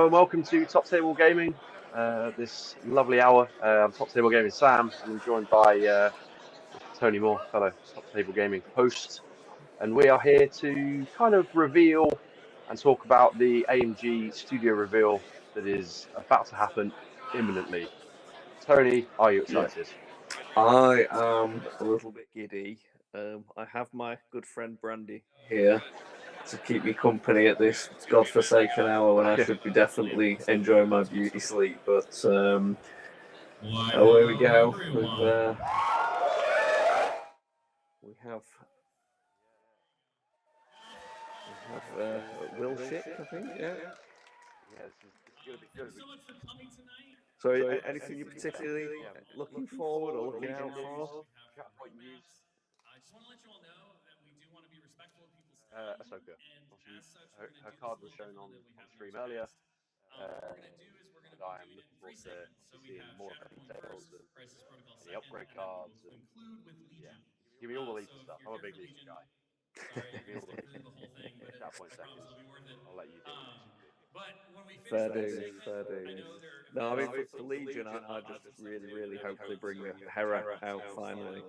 Hello and welcome to Top Table Gaming. This lovely hour. I'm Top Table Gaming Sam, and I'm joined by Mr. Tony Moore, fellow Top Table Gaming host. And we are here to kind of reveal and talk about the AMG Studio Reveal that is about to happen imminently. Tony, are you Yeah. excited? I am a little bit giddy. I have my good friend Brandy here to keep me company at this godforsaken hour when I should be definitely enjoying my beauty sleep. But away we go. We have Will Ship, I think. Yeah. Yeah, this is going to be good. So, anything you're particularly looking forward or looking out Legion for? news, Shatterpoint news. Ahsoka. Obviously, her card was shown on stream earlier, and I am looking forward to seeing more of her details and any upgrade cards and yeah, give me all the Legion stuff. I'm a big Legion guy. Give me all the Legion. Shatterpoint second. I'll let you deal with the rest of Fair dues, fair dues. No, I mean for Legion, I just really hope they bring the Hera out finally.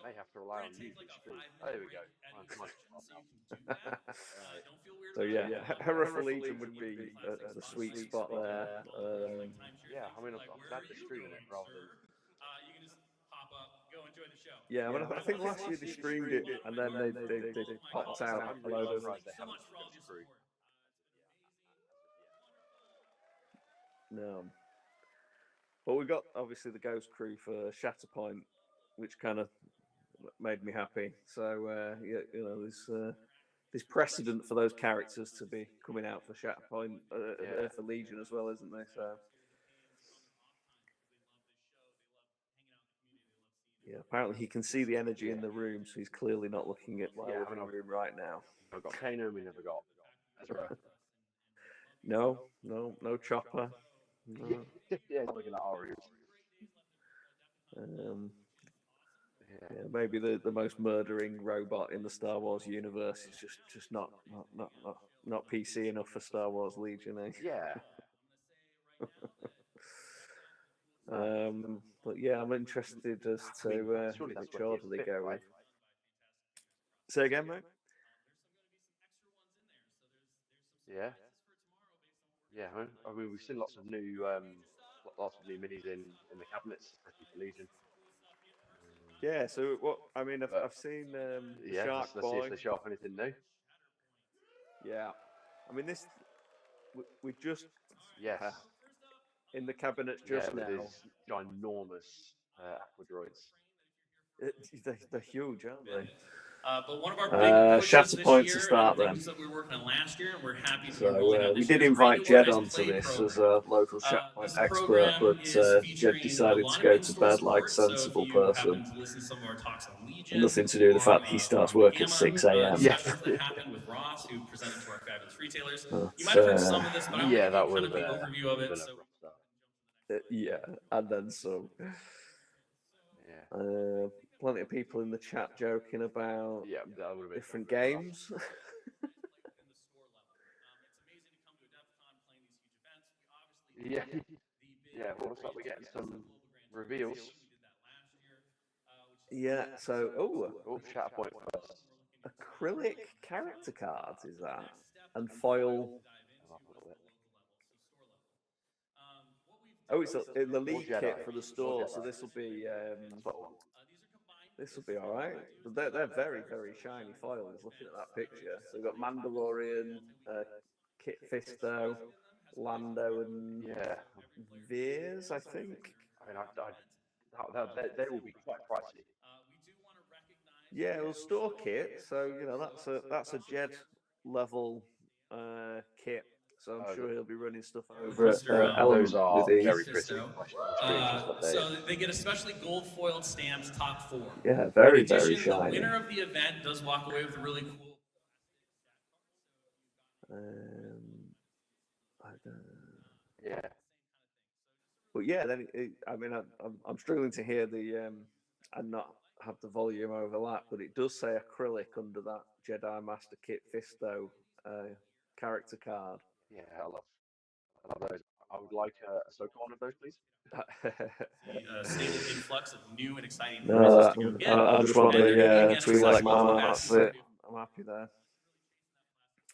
May have to rely on you for the stream. Oh, there we go. Mine's up now. Right. So yeah, Hera for Legion would be the sweet spot there. Yeah, I mean, I'm glad they're streaming it rather than. Yeah, I mean, I think last year they streamed it and then they popped out I'm a really load of. surprised they haven't for Ghost Crew. No, but we got obviously the Ghost Crew for Shatterpoint, which kind of made me happy. So yeah, there's precedent for those characters to be coming out for Shatterpoint for Legion as well, isn't there? So yeah, apparently he can see the energy in the room, so he's clearly not looking at my living room right now. We've got Kano, we never got Ezra. No Chopper. No. Yeah, looking at our rooms. Yeah, maybe the most murdering robot in the Star Wars universe is just not PC enough for Star Wars Legion, eh? Yeah. But yeah, I'm interested as to which order they go with. Say again, mate? Yeah. Yeah, I mean we've seen lots of new minis in the cabinets, especially for Legion. Yeah, so what I mean, I've seen Shark let's see Boy. if they show up anything new. Yeah, I mean this we just in the cabinets just now. These ginormous aqua droids. They're huge, aren't they? But one of our big pushes this Shatterpoint year, to start and them. things that we were working on last year, and we're happy to be So rolling out we this did year, invite Jed onto this as a local this Shatterpoint expert, program but is Jed featuring decided a lot to of go to in-store bed like support. sensible So if you person. happen to listen to some of our talks on Legion, Nothing to do with the fact he starts work at 6 a.m. discussions that happened with Ross, who presented to our fabulous retailers. You might have heard some of this, but I want to give you kind of the overview of it. So, yeah, and then some. Yeah. Plenty of people in the chat joking about different games. Yeah. Yeah, well, looks like we're getting some reveals. Yeah, so Shatterpoint first. Acrylic character cards is that, and foil. Oh, it's in the league kit for the store, so this will be all right. But they're very shiny foils. Looking at that picture, so we've got Mandalorian, Kit Fisto, Lando, and Veers, I think. I mean, they will be quite pricey. Yeah, well, store kit. So that's a Jed level kit. So I'm sure he'll be running stuff over at Those are with very pretty. so they get especially gold foiled stamps, top 4. Yeah, very In addition, shiny. The winner of the event does walk away with a really cool. Yeah. But yeah, then I mean, I'm struggling to hear the and not have the volume overlap, but it does say acrylic under that Jedi Master Kit Fisto character card. Yeah, I love those. I would like a SOCO one of those, please. The stable influx of new and exciting No, prizes to go get. I just want And they're doing the again Twi'lek accessible mama. passes. That's it. I'm happy there.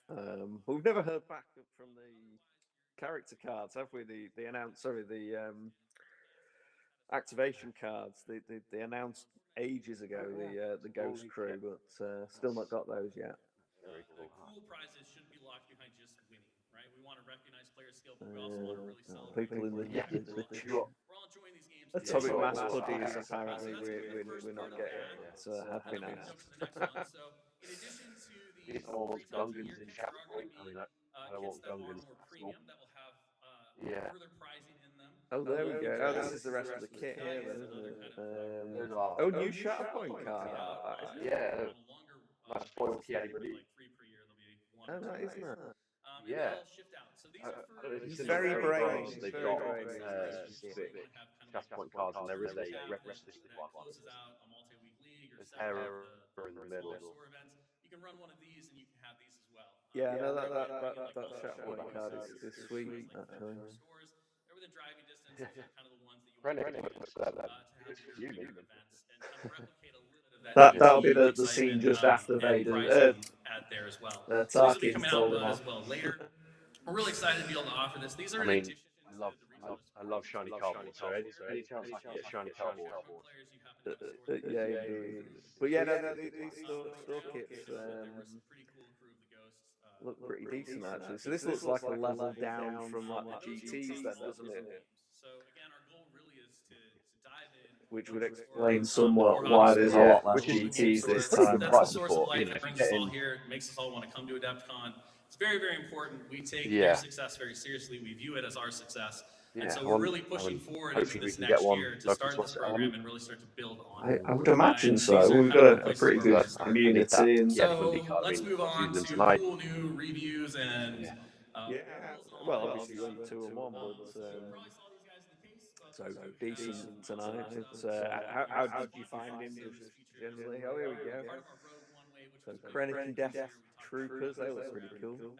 But we've never heard back from the character cards, have we? The announced, sorry, the activation cards. They announced ages ago the Ghost Crew, but still not got those yet. Very The cool. cool prizes shouldn't be locked behind just winning, right? We want to recognize player skill, but we also want to really celebrate. People in the We're all enjoying these games. Atomic Yeah, Mass well, hoodies. yeah. Apparently, So that's gonna be the we're first not part of getting, that. but have been And then we jump asked. to the next one. So in addition to the These all free times of the Gungans year in kits, there are going to Shatterpoint. I be mean, I don't kits want that are Gungans more at all. premium that will have Yeah. further prizing in them. Oh, there we go. Oh, this is the These rest of the kit here, then, isn't another it? kind of Those are. Oh, new Shatterpoint card. That is it. Yeah. on a longer Nice foil basis, Kiadi there'll be release. like 3 per year. There'll be one Oh, or two. that is nice. And Yeah. they'll shift out. So these are for I don't know if you've He's seen very the free brainy. cards. He's They've very got brainy. specific want to have kind of like Shatterpoint cards, and there is a tab requested that one. closes out a multi-week league or There's separate error the in the smaller middle. store events. You can run one of these and you can have these as well. Yeah, no, They're that like Shatterpoint card is sweet, like actually. stores. They're within driving distance. Those are kind of the ones that you want Krennic to looks that. to have It's for your you, bigger maybe. events and kind of replicate a little bit of that That'll be the scene excitement, just after and Vader. pricing at there as well. So these will be Tarkin's coming out told him as off. well later. We're really excited to be able to offer this. These are I in mean, addition to I love, the I, retail I love shiny cardboard. So any chance I can get shiny cardboard, players you happen to have stored Yeah, indeed. But yeah, no, these store kits there were some pretty cool crew of the ghosts look pretty decent, actually. So this looks like a level down from like the GTs, then, doesn't it? So again, our goal really is to dive in, Which would explain somewhat why there's a yeah, lot less which is GTs this pretty time. good that's the price source of for life if that you brings get us all in. here. It makes us all want to come to Adepticon. It's very, very important. We take Yeah. their success very seriously. We view it as our success. Yeah, And so we're really pushing forward into hopefully we this can get next one year to local start to this us. program and really start to build on it. I would imagine And so. these are We've kind of got the a places pretty where good we start. community. And So card. let's I mean, move not on using them to tonight. cool new reviews and Yeah. well, obviously you went 2-1, but probably saw these guys in the case. so decent tonight. How did you find him just generally? Oh, here we go. Part of our Rogue One way, which So was Krennic Death Troopers, they look pretty cool,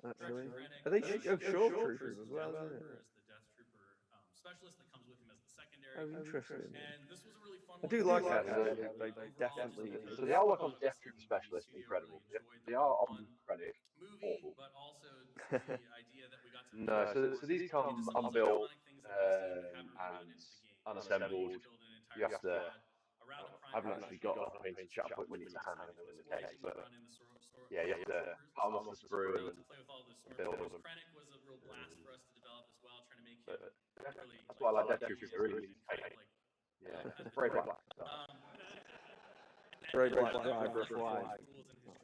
actually. Are they short troopers as well, isn't it? the Death Trooper specialist that comes with him as the secondary. Oh, interesting. And this was a really fun I one. do like that. They Overall, definitely. So the artwork on the Death Trooper Specialist, incredible. They are on Krennic, movie, awful. but also the idea that we got to No, so these come unbuilt and unassembled. You have to. I haven't actually got enough painted Shatterpoint minis to hand them in the case, but yeah, you have to cut them off the sprue and build them. Krennic was a real blast for us to develop as well, trying to make him really. That's why I like Death Troopers. They're really easy to paint. Yeah, very black. Very black driver, white.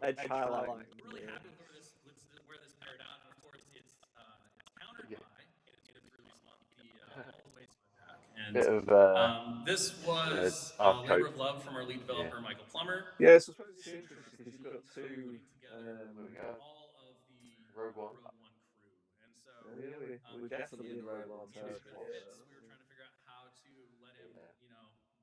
Edge highlight. Really happy with where this paired out, and of course it's countered by its release month, the Always pack. And Bit of this was a art labor code. of love from our lead developer Michael Plummer. Yeah, so I suppose it's interesting because you've got two. All of the Rogue One. crew, and so We're definitely in Rogue One territory. we were trying to figure out how to let him,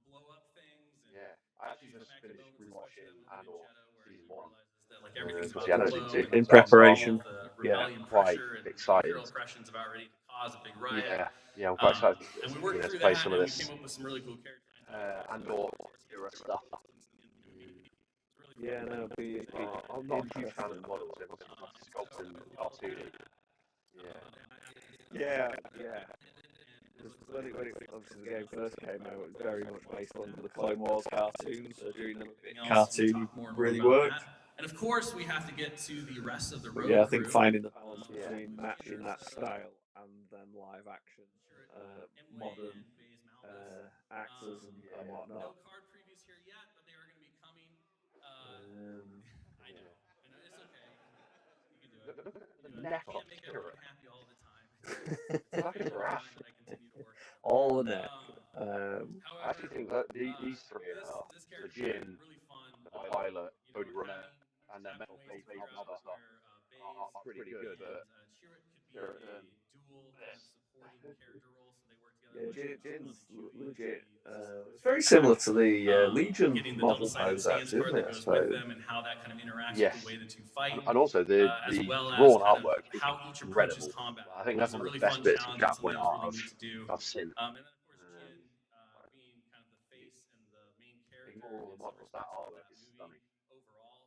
blow up things. And yeah, I actually just finished rewatching Andor season 1. That like everything's Because I know it's In preparation. Yeah, quite excited. Oppression's about ready to cause a big riot. Yeah, I'm quite excited And we worked through to play that, some of and we this came up with some really cool character Andor era stuff. Yeah, no, be I'm not a huge fan of the models. They're sculpted and cartoony. Yeah. When it obviously the game first came out, it was very much based on the Clone Wars cartoons. So doing them a bit cartoony really worked. And of course, we have to get to the rest of the road. Yeah, I think finding the balance between matching that style and then live action, modern actors and whatnot. No card previews here yet, but they are going to be coming. I know, it's okay. You can do it. Look at the neck I on can't make Spirit. everyone happy all the time. It's Like a graph. that I continue to work on. All the neck. I actually think that these three are the Jin, the pilot, Cody Rook, and their metal face mother are pretty good, but Chirrut could be a dual kind of supporting character role, so they work together. Jin's legit. It's very similar to the Legion getting the model double-sided pose, stance actually, card isn't it? that I goes with suppose. them and how that kind of interacts with the Yes, way the two fight, and also the as well as drawn kind of artwork is how each approaches incredible. combat. I think Which that's is a one of really the best fun bits of challenge and something Shatterpoint that was art really neat to do. I've seen. And then of course Jin being kind of the face and the main character Ignore all in the some models. That respects of artwork that is movie stunning. overall.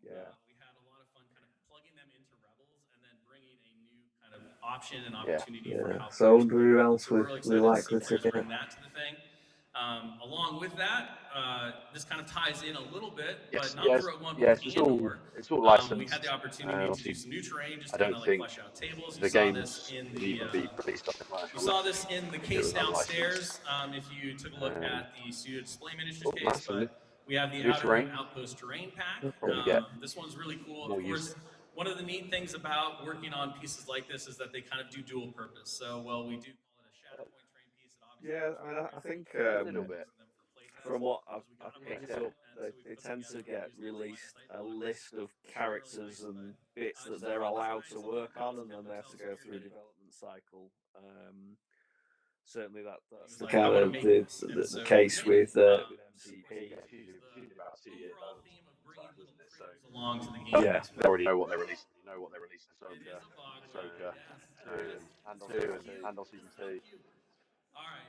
Yeah. We had a lot of fun kind of plugging them into Rebels and then bringing a new kind of option and Yeah. opportunity for how So I players wonder play who Rebels. else So we're really excited to see players bring that to the thing. Along with that, this kind of ties in a little bit, but not with Rogue One, but with Andor. It's all We had the licensed. opportunity to do Obviously, some new terrain, just I to kind don't of like think flesh out tables. You the saw this games in can the even be released on the commercial. you saw this in the It case was downstairs. unlicensed. If you took a look at the studio display miniatures Oh, case, nice. but we have the New Outer Rim terrain. Outpost terrain pack. You get This one's really cool. more Of course, use. one of the neat things about working on pieces like this is that they kind of do dual purpose. So while we do call it a Shatterpoint terrain piece, it obviously I think A little bit. from what I've because we picked got up, they tend to get released a list of characters and bits that they're allowed to work on, and then they have to go through a development cycle. Certainly, that's the kind of the case with MCP. Yeah, it's usually about studio overall development theme of and bringing stuff, little isn't it? So critters along to the game. yeah, they already know what they're releasing. They know what they're releasing. It is a bog rock. Ahsoka Yes. two and on season So 2. cute. All right.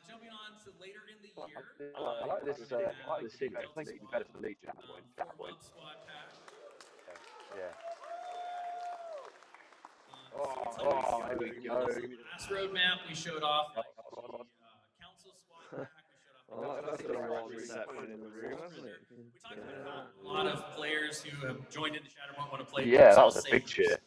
Jumping on to later in the year, I like we're this. going to I have like this the scene. I Delta think it'd be Squad better for the Legion Form Up Squad pack. Yeah. Here we go. Last roadmap, we showed off like the Council Squad pack. We showed off. Well, that's got a warm reception in the room, hasn't it? We talked about a lot of players who have joined into Shatterpoint want to play Yeah, that small was a big segments. cheer.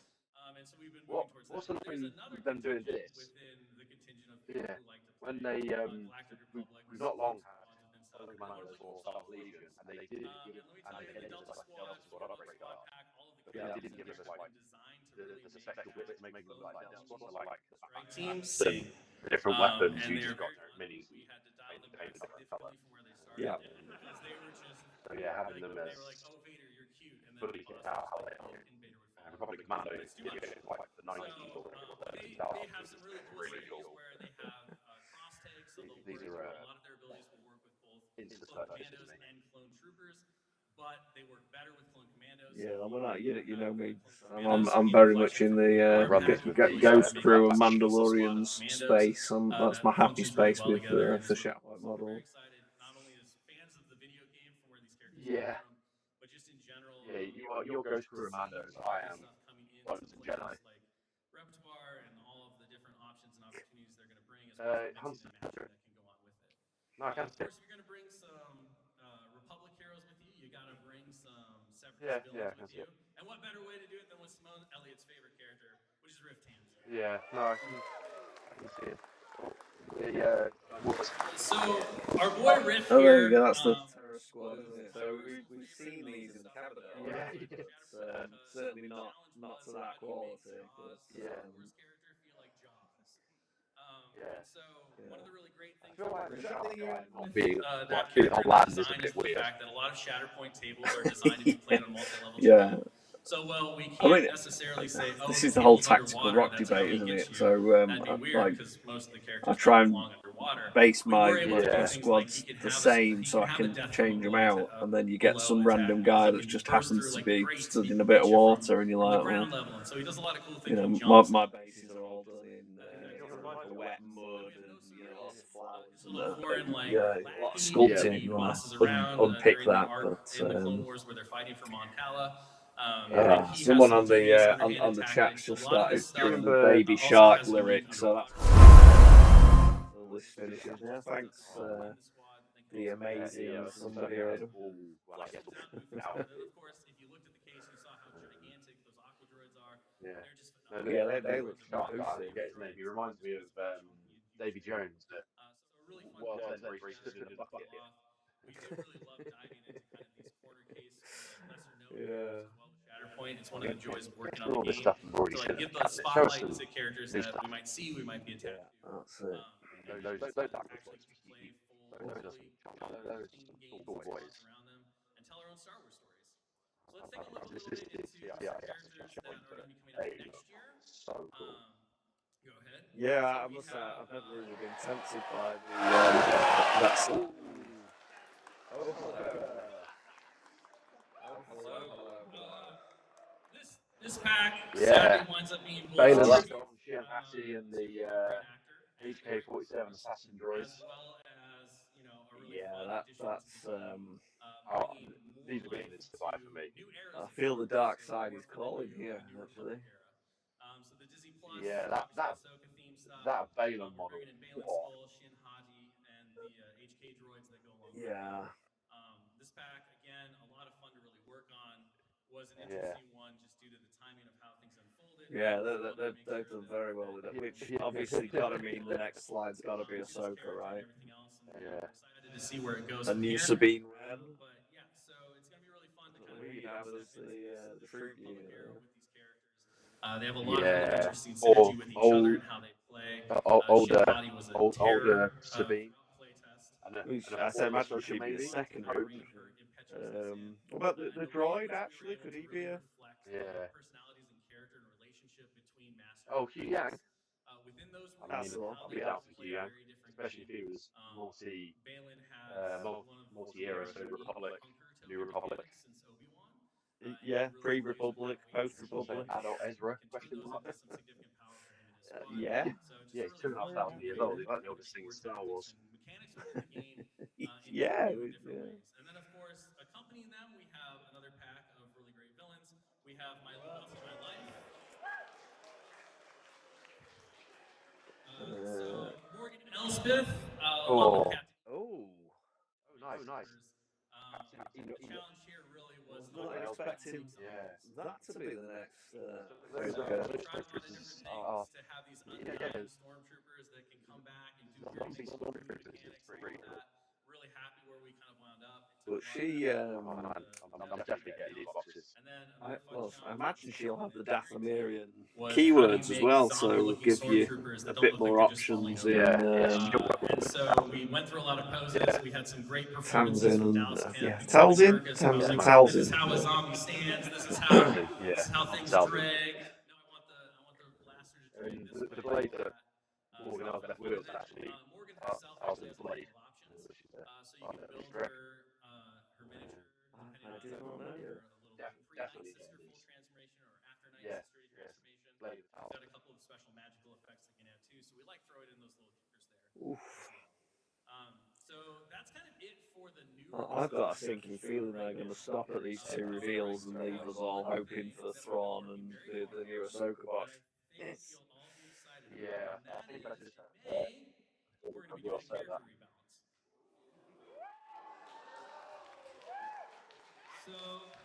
And so we've been moving towards that. What's the But there's thing another with them doing contingent this? within the contingent of people who like to play When they Galactic Republic. we've not long had Squads within other stuff. commanders Really cool or stuff. Star Legion, and they did And let me tell you, and the they Delta gave us like Squad, Delta Squad Form Up upgrade Squad card, pack, all of the but they characters didn't in give there us have like been designed to really there's a make sectional bit to make them both like Delta Squad, so like strike teams the sing. different weapons And you they just are got very fun. minis We had to dial them back painted different colour. significantly from where they started because they were just So yeah, having them they as were like, "Oh Vader, you're cute," and then fully kitted out how they are. and Vader would fall. Republic Commando It's too give much. you like the 90s or They have some really cool series where they have cross tags, so they'll These work. are A lot of their abilities will work with both Insta clone purchases commandos to me. and clone troopers, but they work better with clone commandos. Yeah, I'm not. You know me. Commandos, I'm you can very flesh much it in from who you the are, but then you can really Ghost make Crew and a useful squad of Mandalorians commandos space. That's my happy functions really space well with together. the It's really Shatterpoint cool. So we're very model. excited, not only as fans of the video game from where these characters Yeah. come from, but just in general. Yeah, your Ghost Crew Commandos. I am Stuff coming into Bones and Jedi. like Repertoire and all of the different options and opportunities they're going to bring, as well as the mixing and matching that can go on with it. No, I can't Of course, if you're going to bring some Republic heroes with you, you got to bring some Separatist villains with you. And what better way to do it than with Simone Elliott's favorite character, which is Rift Tanz. Yeah, no, I can see it. So our boy Rift Oh, there here. you go. That's the Terror Squad, isn't it? So we've seen these in the cabinet. It's certainly not to that quality. But, Worst character feel like Jaws. And so one of the really great things not being that being on character land is a design bit is the weird. fact that a lot of Shatterpoint tables are designed to be played on multi-level yeah. terrain. So well, we can't necessarily say, "Oh, this is the whole tactical rock debate, isn't it?" So that'd be weird like, because most of the characters I try and belong underwater. base my squads the same so I can change them out, and then you get some random guy that just happens to be stood in a bit of water, and you're like, well, level, and so he does a lot of cool things. you know, my bases are all done in wet mud and lots of flowers and a lot of sculpting if you want to unpick that. But in the Clone Wars where they're fighting for Mon Cala. Someone on the chat's just started doing the Baby Shark lyric, so that's this finishes now. Thanks, the amazing somebody or other. And then, of course, if you looked at the case, you saw how gigantic those aqua droids are. Yeah. They're just phenomenal. They look I forget his name. He reminds me of Davy Jones. So a really fun Well, where he stood in a bucket. We do really love diving into kind of these corner case, lesser known heroes as well. Shatterpoint, it's one of the joys of working on the game. Stuff we've already To seen. like give the spotlight to characters that we might see, we might be attached to. That's it. Those Play full boys. around them and tell our own Star Wars stories. So let's take a look a little bit into some characters that are going to be coming out next year. So cool. Go ahead. Yeah, I must say I've never really been tempted by the that stuff. Oh, hello there. Oh, hello, hello, hello. This pack Yeah. sadly winds up being both Balin, Oh, Strong, Shenhati, and to the a great actor, HK-47 assassin as droids. well as a really yeah, fun that addition to the that's game, Oh, bringing more these will be life an insta buy for to me. new eras I of feel the troopers. dark So side more is for the calling new here, New actually. Republic era. So the Disney Plus, Yeah, obviously Ahsoka theme stuff. that Balin We're model. bringing in Balin Oh, Skull, Shin Haji, and the HK droids that go along with them. Yeah. This pack, again, a lot of fun to really work on. Was an yeah. interesting one just due to the timing of how things unfolded. Yeah, We wanted to make they've sure done that, very well with it, which Yeah. obviously got to mean the next slide's got to be to this Ahsoka, character and right? everything else, and Yeah. we're excited to see where it goes A from new here. Sabine Wren. But yeah, so it's gonna be really fun to kind of We step have into as the this New troop Republic unit era there. with these characters. They have a lot of really Yeah. interesting synergy with each other Old, and how they play. Shin older, Hati was a older terror Sabine, throughout playtest. Which and a I say, former imagine Ahsoka she'd be a maybe. second Hope. group. Bringing her impetuousness in. What about And the the way in droid? which we were Actually, able could to he be really a? reflect Yeah. personalities and character and relationship between Master Oh, and Hugh Yang. Apprentice within those I rules That's mean, the and one. how I'll they be Yeah. down both for play Hugh Yang, very different especially if games. he was Balin has one of the most multi-era, very so unique Republic, hunker to New Republic. mechanics since Obi-Wan. And he Yeah, really plays with pre-Republic, that weight It's also post-Republic. and adult Ezra, can turn question those mark. into some significant power for him and his squad. Yeah. So just Yeah, a he's really fun new 2,500 years way to old. He's kind like of the bring oldest thing in forward Star tactics Wars. and mechanics within the game in Yeah, new and different yeah. ways. And then, of course, accompanying them, we have another pack of really great villains. We have Once in My Life. So Morgan Elspeth, along with Oh, Captain Oh, oh, nice. the challenge here really was was to not Morgan Elsbeth. find expecting something. Yeah. that to be the next Those Ahsoka. We tried a lot of different things to have these undying stormtroopers that can come back and do weird things with food mechanics and all of that. Really happy where we kind of wound up. It took But a lot of she, effort Oh with man, I'm definitely getting these boxes. and then another fun I challenge that imagine we she'll have the implemented very Dathomirian too was how do you keywords as make well, zombie so looking give you stormtroopers a that don't bit look like more they're just falling options over. in Yeah, And so we went through a lot of poses. We had some great performances Tamsin from and Dallas Camp, yeah, people like Talzin, Marcus, who was like, "This is Talzin. how a zombie stands. This is yeah, how things Talzin. drag. No, I want the blaster to drag And this way the and blade all that that." Morgan So Elsbeth fun. And wields then actually Morgan herself actually Talzin's has a couple blade, of options. which is So you can build correct. her miniature depending I on did not know if that. you're a little pre-Night Definitely Sister getting full these. transformation or after Night Yeah, Sister yes, transformation. blade of We've got Talzin. a couple of special magical effects that can add too. So we like throwing in those little kickers there Oof. as well. So that's kind of it for the new I've releases got a that are sinking happening feeling right they're going to now. stop at these two reveals and leave us all hoping for Thrawn and the new Ahsoka That box. I think you'll all be excited about, Yeah, and I that think I is just in May we're going I to be will doing a say character that. rebalance. So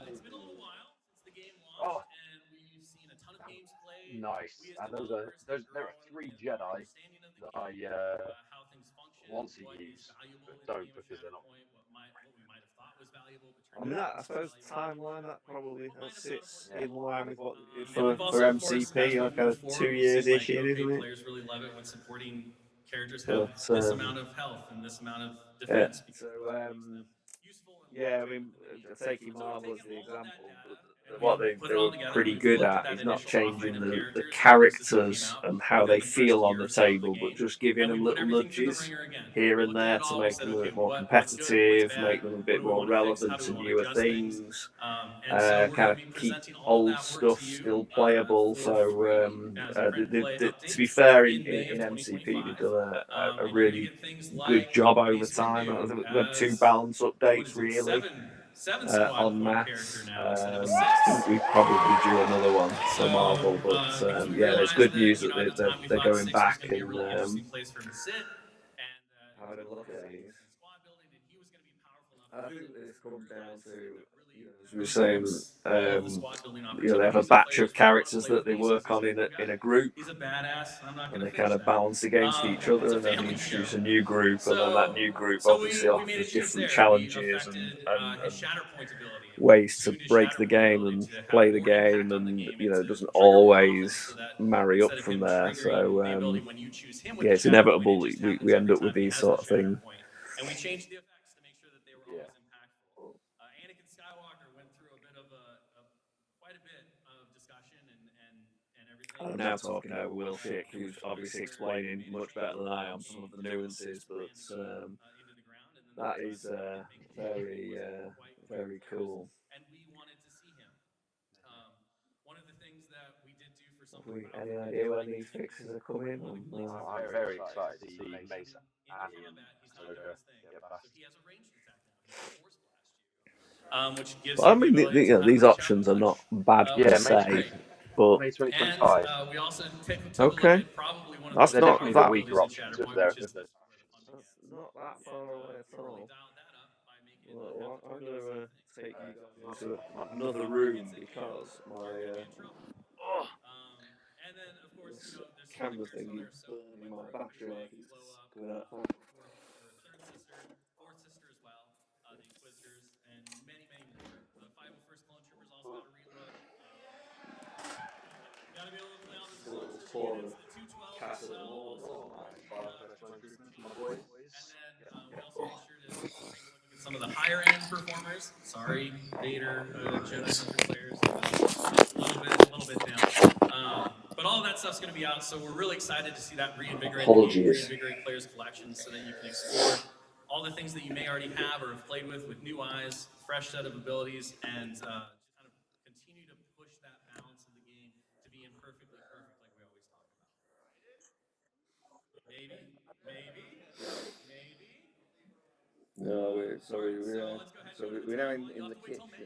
it's been a little while since the game Oh, launched, and we've seen a ton of games played. nice. We as And developers have there are grown three in our Jedi understanding of the that I game, how things function, want to what is use, valuable but in a don't game of because they're not. Shatterpoint, what we might have thought was valuable but I turned mean, out that not I so suppose valuable in timeline that Shatterpoint. probably What might have not have sits worked in out. line with what And we've for also, of course, as MCP, like we've moved a forward, we've seen two-years-ish, like, isn't okay, it? players really love it when supporting characters have But this amount of health and this amount of yeah, defense because so it really makes them useful and yeah, I long-term mean, within the game. taking So we've Marvel as taken the all of that example, data and what we've put they it all were together. pretty We've good looked at at that is not initial offering changing of the characters when the system came characters out and how within they the first feel on year the or so of the table, but game, just giving and we them put little everything through the nudges ringer again. here We and looked at there it to all. We make said, them a okay, bit more what's good, what's competitive, make bad, them a what bit do we more want to fix, how relevant do we to want to newer adjust things. things. And so we're going Kind to of be keep presenting all of old that work stuff to you still playable. for So free as a print and play to be update fair, in May of in MCP, they've 2025. done a And you're going to really get things good like job over Base time. I Windu think we've had two as balance what updates is it, really seven squad on point character maths. now instead of a I six. think we probably due another one So for Marvel, but because we yeah, it's realized good that news that at the time we they're thought going six was back going to be a and really interesting place for him to sit, and it was having a really look at focused on these. instant squad building, and he was going to be powerful enough I to think do this this. And we comes down realized to, that as we were really saying, flips all of the squad building they have a opportunities, and batch players of really want to characters play that with they me. So work if he's on a cool in guy, a group, he's a badass. I'm not and going they to kind finish of that. balance against each It's other, a and then family introduce show. a new group, and then that new group So obviously we made a offers choose different there. We challenges affected his and Shatterpoint ability, and we ways to tuned his break the Shatterpoint game ability and to have play the more game, impact on the and game and it to doesn't trigger more always often, so that marry up instead of from him there. triggering the So ability when you choose him with yeah, the it's Shatterpoint, it inevitable just we happens end every up with time he these has the sort of things. Shatterpoint. And we changed the effects to make sure that they were Yeah. always impactful. Anakin Skywalker went through a bit of quite a bit of discussion and everything. I'm now talking over Will Schick, who's obviously explaining much better than I am some of the nuances, but Into the ground, and then that is very, very cool. and we wanted to see him. One of the things that we did do for some Have of the we powerful any idea players when in the these game fixes are coming? Or no? I'm very excited to see Mesa, Annie, and combat, he's not doing Ahsoka his thing. get So past. he has a ranged attack now. He can force blast you, which gives Well, I him mean, the ability to kind of these reach out options and are punch, not bad which per is May, se, great. but May And 2025. we also took a look okay, at probably one of that's the They're most not definitely the that. powerful weaker abilities in options of Shatterpoint, their. which is this where the punching That's ends. not that far away at We all. really dialed that up by making it Well, not have the I'm torpedoes going and to things. take you So guys if into he another gets room into you, because my you're going to be in trouble. And then, of course, this there's some other camera characters thing on is there. So burning my Winthrop, battery who's life. big, It's blow up, going out. third sister, fourth sister as well, the Inquisitors, and many, many more. The 501st Clone Troopers also got a relook. Got to be able to play all the A Clone little Trooper tour of units, the 212s as Casa well, Amor. also Oh, supporting nice. the Clone Troopers Troopers, team. my boys. And then we also made sure to take a look at some of the higher end performers. Sorry, Vader, Jedi Hunter Slayers, a little bit down. But all of that stuff's going to be out, so we're really excited to see that reinvigorate the game, reinvigorate players' collections, so that you can explore all the things that you may already have or have played with new eyes, fresh set of abilities, and just kind of continue to push that balance of the game to be imperfectly perfect, like we always talk about. Maybe. No, we're now in the You'll have to wait till kitchen. May.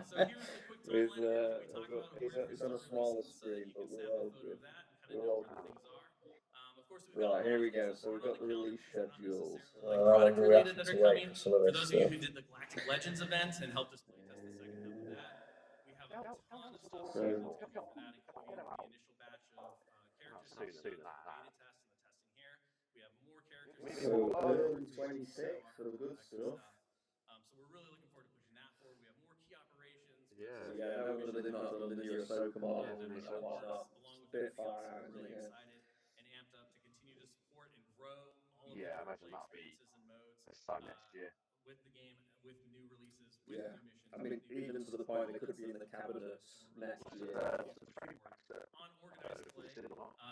So here's the quick With timeline of everything we talked about. Of course, it's on a we're smaller releasing so that screen, you but can we're snap a all photo good. of that and kind of We're know all where good. things are. Of course, we've got a Right, lot here of we things go. that So we've aren't on got the the calendar release because they're not schedules. necessarily like product We're related having that to are wait coming. for some of For this those of you stuff. who did the Galactic Legends event and helped us playtest the second half of that, we have a ton of stuff So, scheduled to come out for that, including the initial batch of characters that Sooner we've than done the that. beta test and the testing here. We have more characters Maybe coming more out, early Star 26 Wars, for the good that stuff. So we're really looking forward to pushing that forward. We have more key operations. Yeah. Yeah, I know that they've not done the new Ahsoka model Yeah, and Ahsoka. whatnot. Along It's with a bit everything far else. So out, we're isn't really it? Yeah. excited and amped up to continue to support and grow all of Yeah, I the imagine play that'll be experiences and modes this time next year. with the game, with new releases, with Yeah. new missions. I mean, even to the point they could be in the cabinets next year. On organized play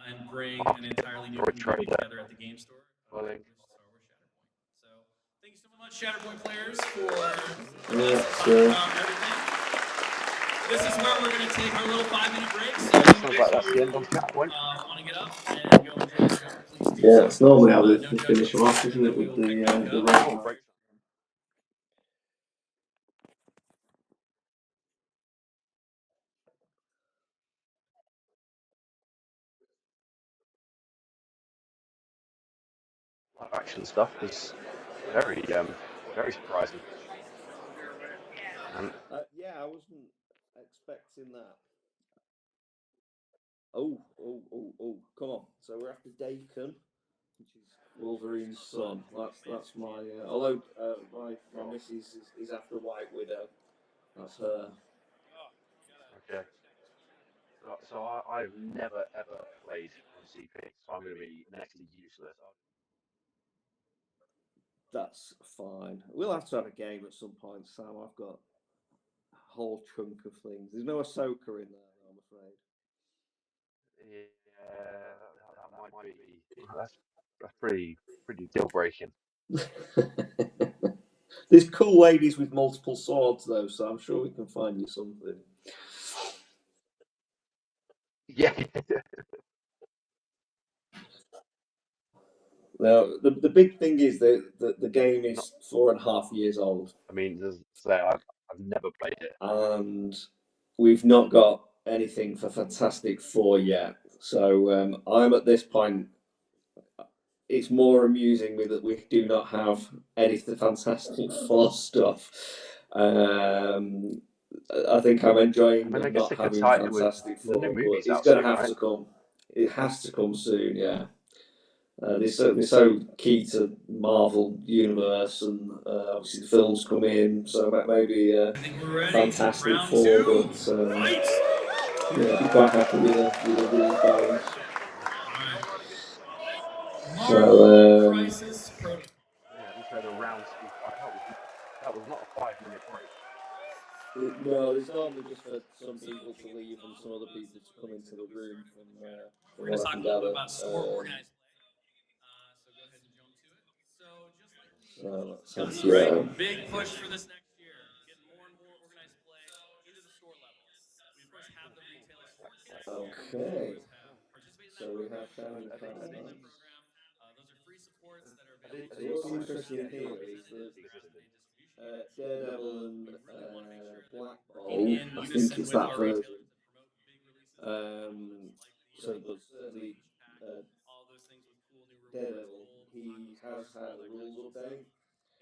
and bring Mark, an entirely new Droid community Trader, together at the game store, Welling. which is Star Wars Shatterpoint. So thank you so much, Shatterpoint players, for Yeah, talking sure. about everything. This is where we're going to take our little 5-minute break. So Sounds like that's the end on Shatterpoint. want to get up and go enjoy the show, please do Yeah, so. it's normally how No we finish them off, isn't it, with the Oh, roadmap. break. Live action stuff was very surprising. And Yeah, I wasn't expecting that. Oh, come on. So we're after Dakin, which is Wolverine's son. That's my. Although my missus is after White Widow. That's her. okay. So I've never ever played on CP, so I'm going to be next to useless. That's fine. We'll have to have a game at some point, Sam. I've got a whole chunk of things. There's no Ahsoka in there, I'm afraid. Yeah, that might be. That's pretty deal breaking. There's cool ladies with multiple swords, though, so I'm sure we can find you something. Yeah. Now, the big thing is that the game is 4.5 years old. I mean, I've never played it, and we've not got anything for Fantastic Four yet. So I'm at this point. It's more amusing me that we do not have any of the Fantastic Four stuff. I think I'm enjoying I them guess not they could having tie it in with Fantastic the new Four, but movies it's out going to soon, have right? to come. It has to come soon, yeah. They're so key to Marvel Universe, and obviously the films come in, so maybe Fantastic Four, but yeah, be quite happy with a rebound. So Crisis Protocol. Yeah, we said around 2 5. That was not a 5-minute break. No, it's normally just for some people to leave and some other people to come into the room. We're going to talk a little bit about store organized play. So go ahead and jump to it. So just like the right, big push for this next year, getting more and more organized play into the store level. We of course have the retailer store kits. Okay. Participated in So that we have program. shiny Participate in cards. that program. Those are free supports that are Are available to So you. what's these interesting here is that existing? Daredevil and Black In Bolt, I think unison it's with that our version. retailers that promote big releases like So, the but certainly all those things with cool new rewards, Daredevil, gold, he platinum has cards, had all a that kind of rules cool stuff. update.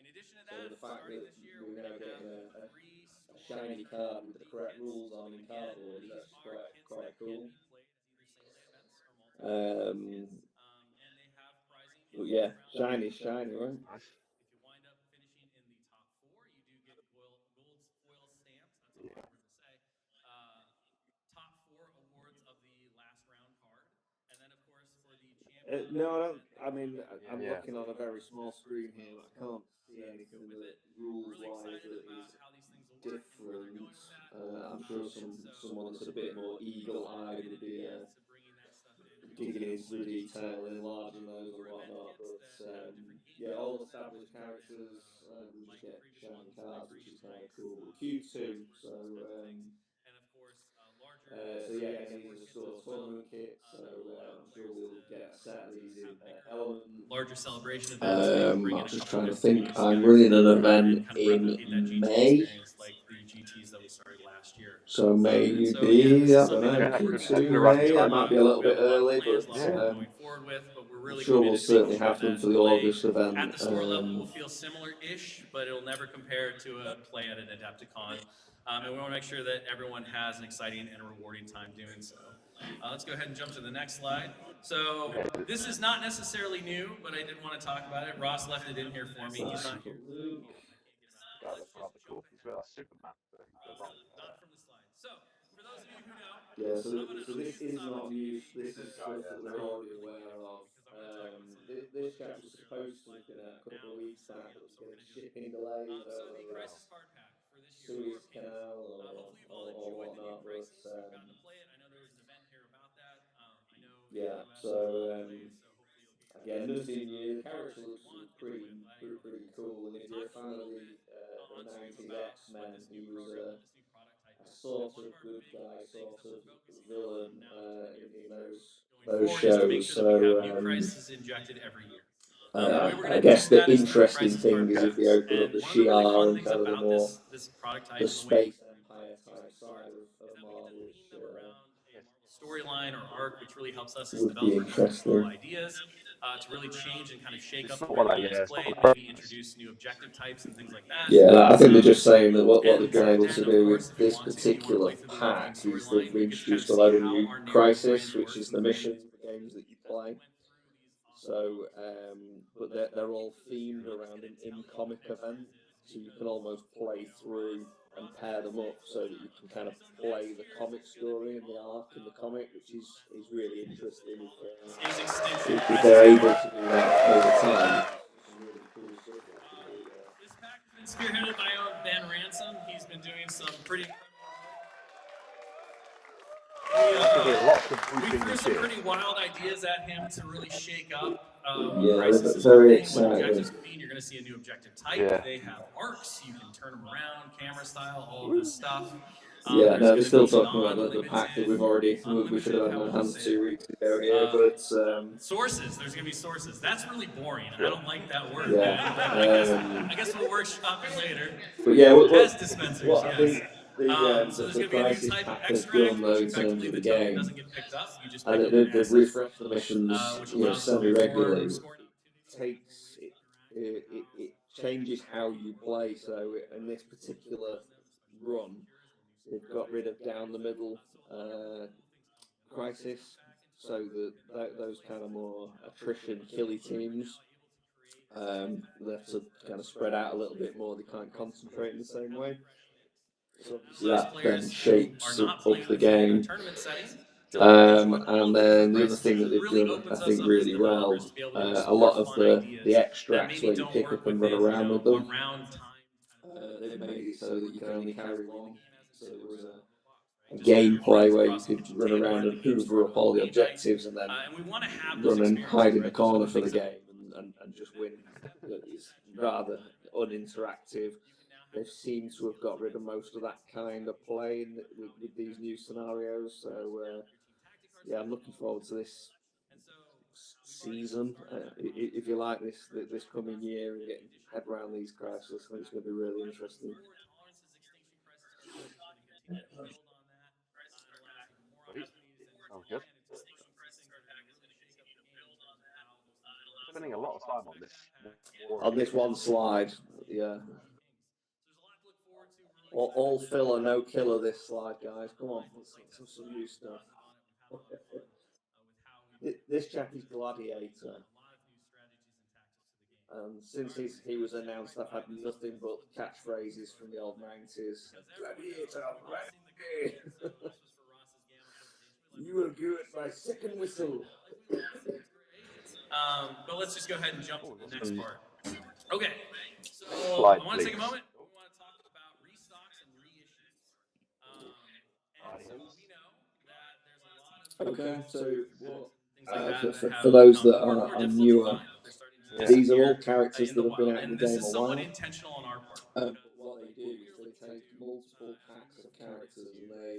In addition to So that, the fact starting that this year, we're we're now going to getting have a free store shiny card with the reveal correct kits. rules on in Again, cardboard is these actually are kits quite that can cool. be played as either single day events or multiple kits, and they have prizing in But each yeah, round. shiny, right? Nice. If you wind up finishing in the top four, you do get gold foil stamps. That's a Yeah. hard word to say. Top four awards of the last round card, and then of course for the champion. No, I don't. I mean, I'm Yeah. looking on a very small screen here, but I can't see anything that rules-wise that is different. I'm sure someone that's a bit more eagle-eyed would be digging into the detail, enlarging those and whatnot. But yeah, all established characters, we just get shiny cards, which is kind of cool. But Q2, so yeah, again, these are store tournament kits, so I'm sure we'll get a set of these in Element. Larger celebration events, maybe bring in I'm a just couple trying to new think. teams I'm together, running an and event kind of in replicate that GT May, experience like the GTs that we started last year. so maybe So yeah, this is I don't something know, that we're working That Q2 could run May. That tight. might be a little We have bit a lot of early, plans, but a lot of we're going forward with, but we're really I'm sure we'll committed to making certainly sure have them that for the play August event. at the store level will feel similar-ish, but it'll never compare to a play at an Adepticon. And we want to make sure that everyone has an exciting and a rewarding time doing so. Let's go ahead and jump to the next slide. So this is not necessarily new, but I did want to talk about it. Ross left it in here for me. He's not here. That looks rather cool. He's with Superman. But Not from the slide. So for those of you who know, Yeah, so I'm gonna this use this is not opportunity news. This to is stuff that we're really, already really aware careful of. because I'm gonna talk about some of the This cool chat was things that are supposed to like have been out a couple now of that weeks we've set back, it but up. there's So we're been gonna do it. shipping delays. I So don't know the whether Crisis that's card pack for this year for Suez our fans. Canal Hopefully you've all or enjoyed the new whatnot, but Crisis. You've gotten to play it. I know there was an event here about that. I know in yeah. the US So there's a lot of delays, so hopefully you'll get again, nothing new. The cards character that you looks want. Enjoy pretty it. Glad you're pretty okay. cool, and if you're a Talk fan a of little bit the on stream 90s about what X-Men, this he new was program, what this new product type a is. sort One of of our good big guy, things sort that of we're focusing on villain now for the near in future those going forward is to make shows. sure that we have new crises injected every year. The way we're I going to guess do the that is through interesting crisis thing card is if we packs. open up And the one of the really Shi'ar fun and things kind of about this product type the and the way space empire type side is of that we get to Marvel, theme which them around a Marvel storyline or arc, which really helps us as would be developers come up with cool interesting. ideas to really change and kind of shake it's up the not way what the game's it's not played, the maybe purpose. introduce new objective types and things like that. Yeah, I think they're just saying that what And they've been able to then, of do course, with if you this want to, if you want to particular play through the pack Wolverine is they've storyline, you get to kind of introduced a see load of how new our narrative Crisis, brand which works is and the the way mission for the games that you play. So, but they're all themed around an in-comic event, so you can almost play through and pair them up so that you can kind of play the comic story and the arc in the comic, which is really interesting if they're able to do that over time. Some really cool stuff that you can do there. This pack has been spearheaded by Ben Ransom. He's been doing some pretty Lots of we boosting threw and some cheers. pretty wild ideas at him to really shake up what Yeah, Crisis is very doing, what exciting. objectives could mean. You're going to see a new objective type. Yeah. They have arcs. You can turn them around, camera style, all of this stuff. Yeah, no, they're still be talking about the pack that we should have had in our hands 2 weeks ago here, but sources. There's going to be sources. That's really boring. Sure. I don't like that word. Yeah. I guess we'll workshop it later. But yeah, Test dispensers. what I think So there's the going to be a new Crisis type of pack has extract, done though which in terms effectively of the the token game, doesn't get picked up. You just pick and up an they've asset, refreshed the missions, which allows for semi-regularly. scoring Takes it changes how you play. So in this particular run, they've got rid of down the middle Crisis, so that those kind of more attrition killy teams. They have to kind of spread out a little bit more. They can't concentrate in the same way. So that then shapes up the game. And then the other thing that they've done, I think, really well, a lot of the extracts where you pick up and run around with them, They made it so that you could only carry one. So there was a gameplay where you could run around and hoover up all the objectives and then run and hide in the corner for the game and just win. It's rather uninteractive. They seem to have got rid of most of that kind of play with these new scenarios. So yeah, I'm looking forward to this season, if you like, this coming year and getting head around these crises. I think it's going to be really interesting. Sweet. Sounds good. Spending a lot of time on this. On this one slide, yeah. All filler, no killer. This slide, guys. Come on, let's have some new stuff. This chap is Gladiator. And since he was announced, I've had nothing but catchphrases from the old 90s. Gladiator, ready! You will give it my second whistle. But let's just go ahead and jump to the next part. Okay, so Next slide, I want to take a please. moment. We want to talk about restocks and reissues. And so we know that there's a lot of Okay, so things like that for those that more are difficult newer, to find. They're starting to these are all disappear characters in that the have been wild, out in the and this game is a somewhat while. intentional on our part. But what they do is they take multiple packs of characters and they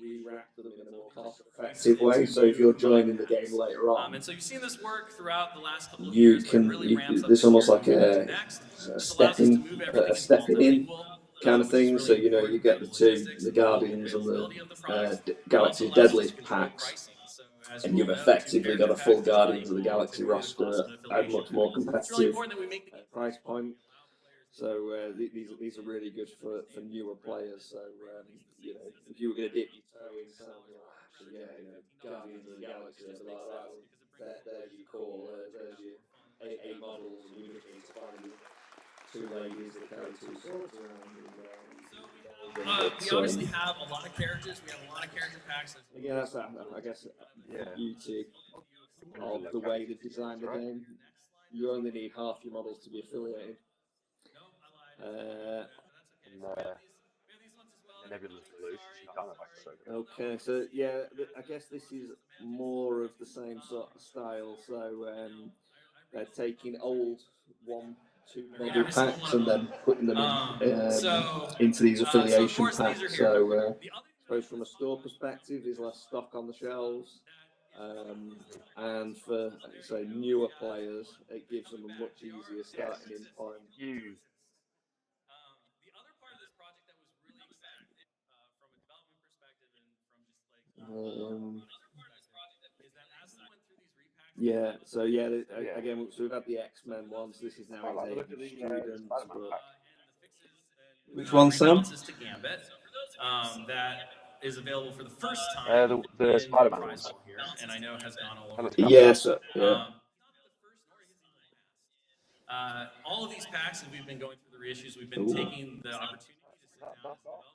re-wrap them in a more cost-effective way. So if you're joining the game later on, And so you've seen this work throughout the last couple of you years, can. but it really ramps up There's this almost year like moving a into next. This allows us to stepping, move everything into stepping in multilingual, kind of which is thing. really So you know important you get for the two, logistics the and Guardians and the availability of the products. It also Galaxy allows us to Deadliest control packs. pricing. So as And you you've all know, two effectively got character a full packs does not Guardians of the equal Galaxy typically the roster cost of an at a affiliation. much more It's really competitive important that we make the price point. So these are really good for newer players. So you know, if you were going to dip your toe in something, actually, yeah, you know, Guardians of the Galaxy, I'd be like, right, well, there's your core, there's your eight models, and we just need to find you two ladies that carry two swords around. We obviously have a lot of characters. We have a lot of character packs. Yeah, that's that. I guess the beauty of the way they designed the game. You only need half your models to be affiliated. Nebula's loose. She kind of like so good. Okay, so yeah, I guess this is more of the same sort of style. So they're taking old two model packs and then putting them into these affiliation packs. So I suppose from a store perspective, there's less stock on the shelves. And for say newer players, it gives them a much easier starting in point. The other part of this project that was really exciting from a development perspective and from just like is that as we went through these repacks. Yeah. So yeah, again, so we've had the X-Men ones. This is now I like the look of AMG the Students. Spider-Man pack. Which one, Sam? To Gambit, that is available for the first time the in Spider-Man prize ones. pool here, and I know has gone all over. Yes. Yeah. All of these packs, as we've been going through the reissues, we've been taking the opportunity to sit down as a development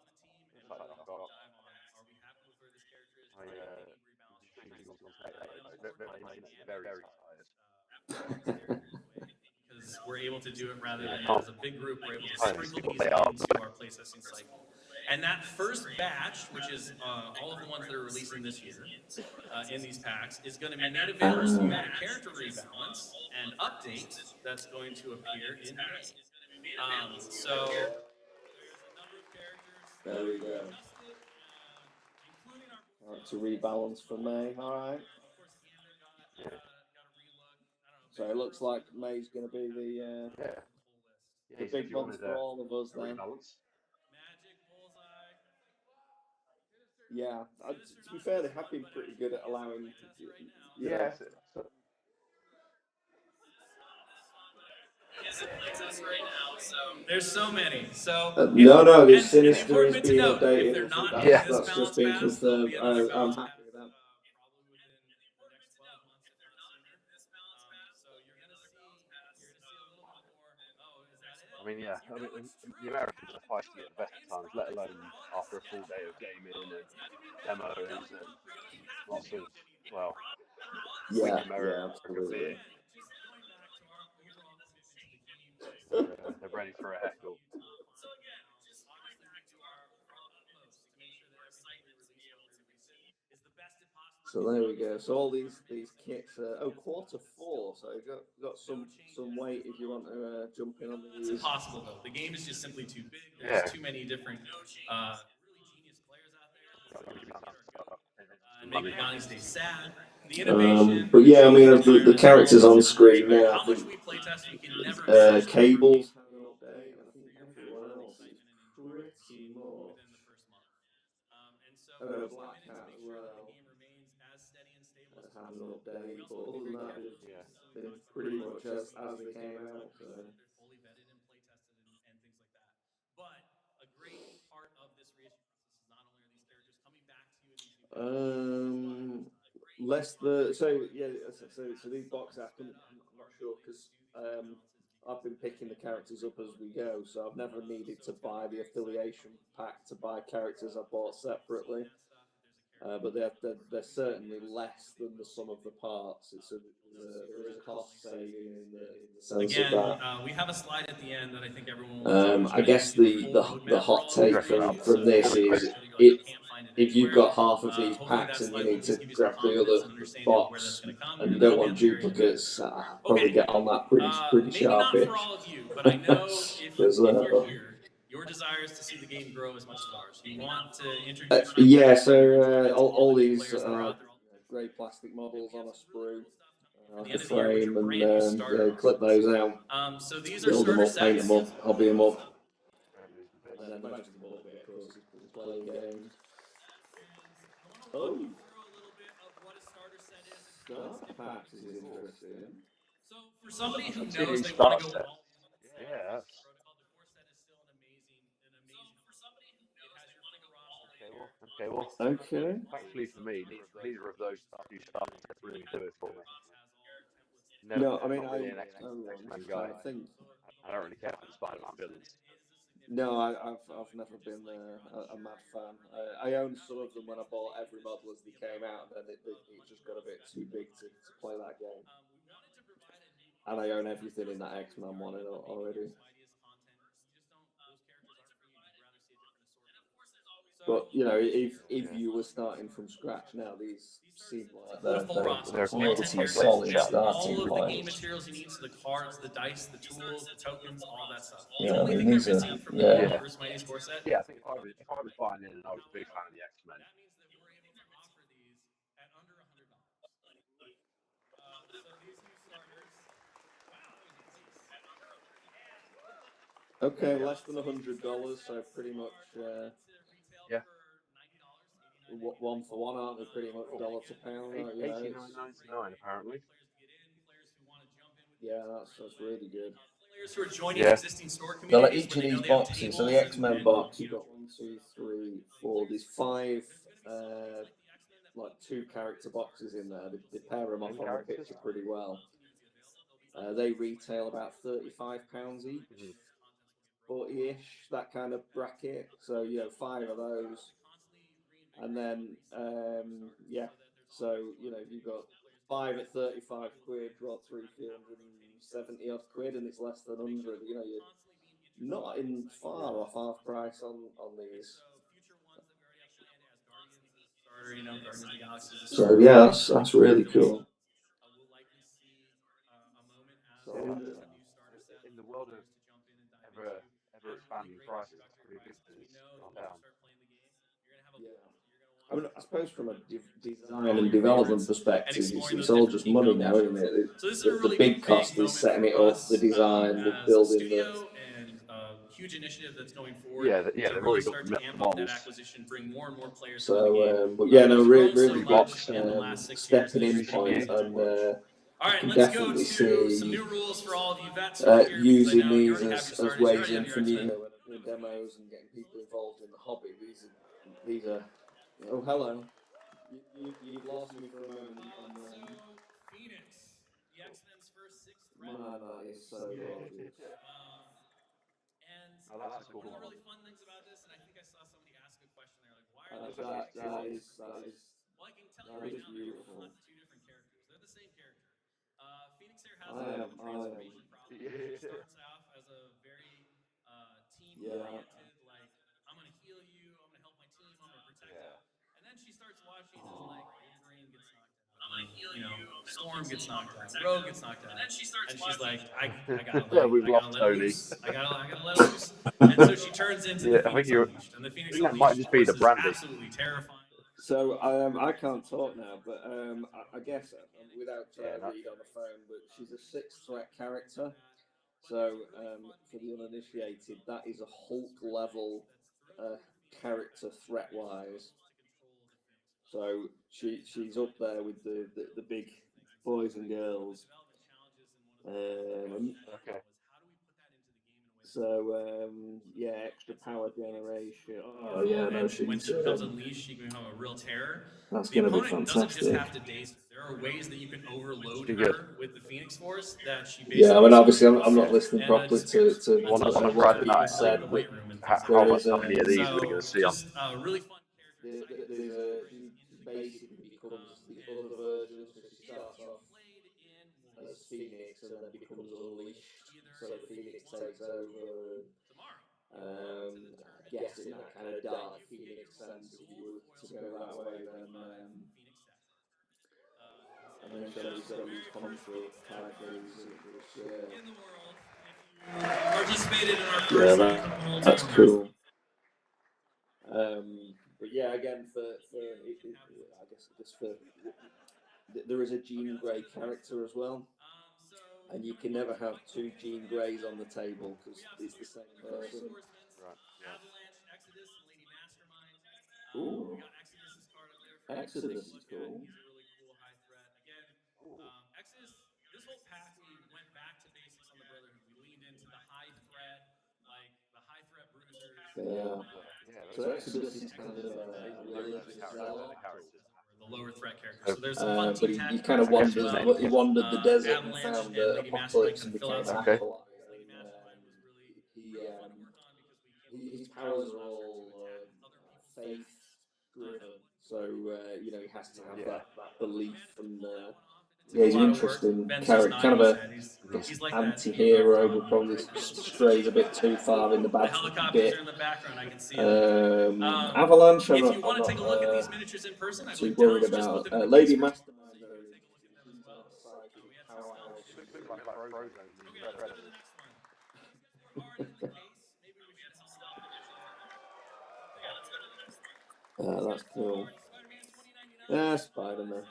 team and really dive on, are we happy with where this character is? Do we need rebalance? Very tired. Because we're able to do it rather than as a big group, we're able to sprinkle these into our playtesting cycle. And that first batch, which is all of the ones that are releasing this year in these packs, is going to be made available through the character rebalance and update that's going to appear in May. So there's a number of characters that There we go. adjusted, including our To rebalance for May. All right. of course, Gander got a relook. So it looks like May's going to be the big month for all of us then. Magic, Bullseye. Yeah, to be fair, they have been pretty good at allowing. Yes. There's so many. So No, the and Sinister is important to being note, updated. if they're not in Yeah. this That's balance just been pass, there'll confirmed. be another I'm balance happy pass, with that. probably within the next 12 months, if not sooner. So you're gonna see a little bit more. Oh, is that it? I mean, yeah. I mean, the Americans are feisty at the best of times, let alone after a full day of gaming and demos and lots of, well, quick American beer. Just going back to our overall commitment to the game. They're ready for a heckle. So there we go. So all these kits. Q4. So you got some weight if you want to jump in on That's these. impossible though. The game is just simply too big. Yeah. There's too many different, really genius players out there who are trying to get our goat and make Bounty stay sad. The innovation, But yeah, I mean, the the characters on screen now. how much we playtest, we can never say Cables have an update, and I think everyone else is pretty much. within the first month. And so I know we've Black committed to Cat make as sure that the well game remains as steady and stable as had an possible. update, We but also other want to be than that, very they've Yeah. cautious, so we been talked about pretty much as they came out. So. they're fully vetted and play tested and things like that. But a great part of this reissue process is not only are these characters coming back to you in these new packages, Less the so these boxes I'm not sure because I've been picking the characters up as we go, so I've never needed to buy the affiliation pack to buy characters I bought separately. But they're certainly less than the sum of the parts. There is a cost saving in the sense of that. We have a slide at the end that I think everyone will enjoy. I guess the hot take from this is if you've got half of these packs and you need to grab the other box and you don't want duplicates, probably get on that pretty maybe not sharpish. for all of you, but I know if you're here, your desire is to see the game grow as much as ours. You want to introduce all these grey plastic models on a sprue, like a frame, and clip those out. So these are Build them starter up, paint sets. them up, hobby them up. And then the most important bit, of course, is playing games. I want to walk you through a little bit of what a starter set is and how it's different. Packs is interesting. So for somebody who I've seen knows these they want to starter go sets. all in Yeah. protocol, the core set is still an amazing it has your full roster. Okay. Well. Okay. Thankfully for me, neither of those two starter sets really do it for me. No, I mean, Not really an I'm X-Men just guy. trying to think. I don't really care for the Spider-Man villains. No, I've never been a mad fan. I owned some of them when I bought every model as they came out, and then it just got a bit too big to play that game. And I own everything in that X-Men one already. But you know, if you were starting from scratch now, these seem like they're pretty solid starting All of the game points. materials you need, so the cards, the dice, the tools, the tokens, all that stuff. Yeah, The I only mean, thing they're these are missing from the yeah. Multiverse Mighty Score set. Yeah, I think if I was buying in and I was a big fan of the X-Men. That means that we're able to offer these at under $100. So these new starters, wow, Okay, less than $100, so pretty much Yeah. one for one, aren't they? Pretty much dollar to pound. Yeah, $89.99 apparently. Yeah, that's really good. Players who are joining Yeah. existing store So like communities each where of they know these they have boxes, so tables the X-Men and box, you've got 1, 2, 3, 4. There's 5 like 2 character boxes in there. They pair them off on the picture pretty well. They retail about £35 each, 40-ish, that kind of bracket. So you know, 5 of those, and then yeah. So you know, you've got 5 at 35 quid, brought through 370 odd quid, and it's less than 100. You know, you're not in far off half price on these. So yeah, that's really cool. So In the world of ever expanding prices, that's pretty good that it's gone down. yeah. I mean, I suppose from a design and development perspective, it's all just money now, isn't it? So this is a The really big cost is setting it up, the design, the building, the and huge initiative that's going forward. Yeah, to they've really already got start the to amp up that models. acquisition, bring more and more players so. into the game. But yeah, no, really So much in the good last 6 years. stepping in point, and All I right, can let's go definitely to some see new rules for all of you vets who are here. using Because I know you these already have your as starters, you ways already in have for your me, X-Men. doing demos and getting people involved in the hobby. These are. Oh, hello. You've lost me for a moment. So Phoenix, the X-Men's first 6th threat. Man, that is so gorgeous. And Oh, that's a cool one of the model. really fun things about this, and I think I saw somebody ask a question there, like, why are That they is well, I can tell you right now, beautiful. they're not two different characters. They're the same character. Phoenix Air has I a am. transformation problem. She starts off as a very team-oriented, like, I'm going to heal you, I'm going to help my team, I'm going to protect them. And then she starts watching as, like, Storm gets knocked out, Rogue gets knocked out, and she's like, I gotta let We've lost it Tony. loose. I gotta let it loose. And so she turns into Yeah, the Phoenix Unleashed, and the I Phoenix think that might Unleashed, just of be course, the is brandy. absolutely terrifying. So I can't talk now, but I guess without trying to read on the phone, but she's a 6 threat character. So for the uninitiated, that is a Hulk level character threat wise. So she's up there with the big boys and girls. Okay. So yeah, extra power generation. Oh yeah, no, And when she's she becomes unleashed, she can become a real terror. that's The going to be opponent doesn't just fantastic. have to daze her. There are ways that you can overload Pretty good. her with the Phoenix Force that she basically. Yeah, I mean, obviously, I'm screams not listening and properly disappears to Want until to she what's spread you being can that call her said, in the but weight room and things how like there that. is many of these are we going to see on? Just really fun character design. there's she basically becomes the other version, so she starts off as Phoenix and then becomes unleashed, so the Phoenix takes over. I guess in that kind of dark Phoenix sense, if you were to go that way, and then she's got these construct characters, which Participated in our yeah, first world that's tournament. cool. But yeah, again, I guess just for there is a Jean Grey character as well, and you can never have two Jean Greys on the table because it's the same person. Right. Yeah. Ooh, Exodus is cool. He's a really cool high threat. Again, Exodus, this whole pack, we went back to basics on the Brotherhood. We leaned into the high threat, like the high threat bruisers. Yeah. Yeah. So Exodus is kind of He's a a low threat religious character. zealot, The lower threat characters. So there's some So, fun but team he tactics kind of I guess wandered. his name. He wandered the desert and Avalanche found and Lady Mastermind Apocalypse kind and of fill out became an some. Okay. acolyte. And his powers are all faith driven. So he has to have Yeah. that belief and. Took Yeah, a he's an lot of work. interesting Ben's just character, kind of nodding his a head. I guess He's like that anti-hero, but hero probably strays a bit too far in the The bad helicopters bit. are in the background. I can see them. Avalanche, I'm If you not, want to take a look at these miniatures in person, I too believe worried Talon's just put about. them in the Lady case for Mastermind, so you very can take a look at interesting. them as She's well. got a psychic We had some powerhouse. She looks like Frozone from the Okay, let's go to Predators. the next one. These guys are already in the case. Maybe we should help them out. Okay, let's go to the next one. That's cool. Spider-Man 2099. Spider-Man.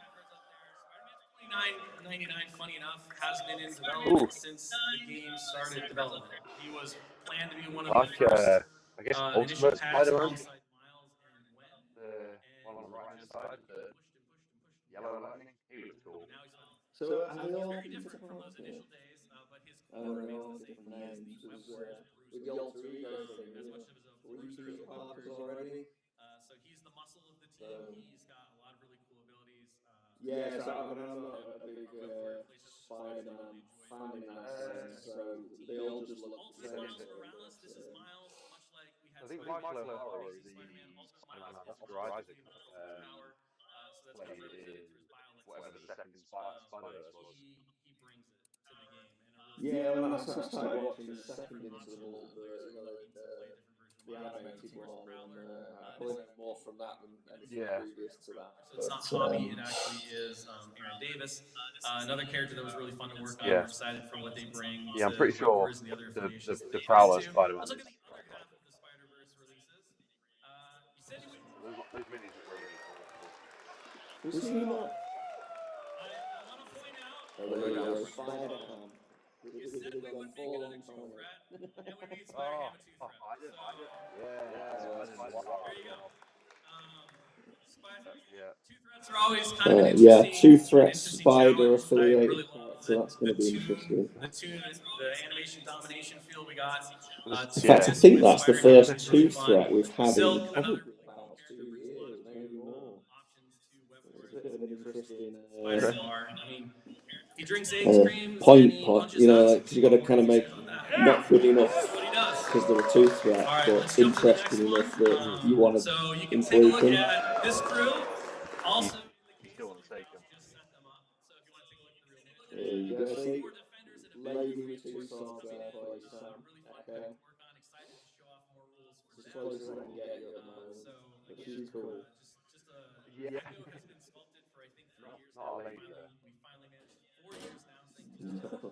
Spider-Man 2099, funny enough, has been in Ooh, development since the game started development. He was planned to be one of the like first I guess initial Ultimate packs Spider-Man, alongside Miles and Gwen. the one on the right hand side, the yellow lightning. He looks cool. So are they all Very Peter different from those Parker? initial days, but his Oh, core they remains all the have same. different He is names. the Web Warriors With the Bruiser. alter ego thing, As much of his were you bruisers Peter or Parkers warriors. already? So he's the muscle of the team. He's got a lot of really cool abilities. Yeah, so I mean, I'm not a big Spider-Man fan in that sense, so they all just look the Ultimate same. Miles Morales. This is Miles, much like we had I think Spider-Man. Michael O'Hara is the Spider-Man Ultimate Spider-Man Miles that is Oscar Isaac muscly with full power. So that's played really in through his biolect. whatever the second Spider-Verse was. He brings it to the game in a really Yeah, when I started watching the second Into the Multiverse, the animated one, and I probably know more from that than anything Yeah. previous to that. So it's not Hobby, it actually is Aaron Davis. Another character that was really fun to work on. Yeah. We're excited for what they bring Yeah, I'm to pretty Web sure Wars and the other affiliations that the they get Prowler into. Spider-Man Let's look is at the quite other half powerful. of the Spider-Verse releases. Those minis look really cool. Was he not? I want to point out Oh, there you go, Spider-Ham. They've gone full on Sonic. and we made Oh, Spider-Ham a two-threat. yeah, Spider-Man There Noir you as go. well. Two Yeah. threats are always kind of an Yeah, interesting, two threat challenge. spider I affiliated really love character. That's going to be interesting. the animation domination feel we got. In fact, I think that's the first two threat we've had in Silk, probably about 2 years, maybe more. It's a bit of an interesting Spider Noir. I mean, he drinks eggs, creams, and point he pot. punches nuts. Because you got to kind of make not good enough What he does. because they're a two threat, All right, but let's jump to the next interesting one. enough that you want to So you can take a include look them. at this crew. Also, You still want to take them. just set them up. So if you want to take a look at the real picture. There you go. See, More defenders and lady with two swords there for you, Sam. really fun Okay. to work on. Excited to show off more rules for It's as close as I can get you at the moment. But she's cool. just Yeah. Ego has been sculpted for I think Not a laser. We finally managed 4 years now, thank you to her.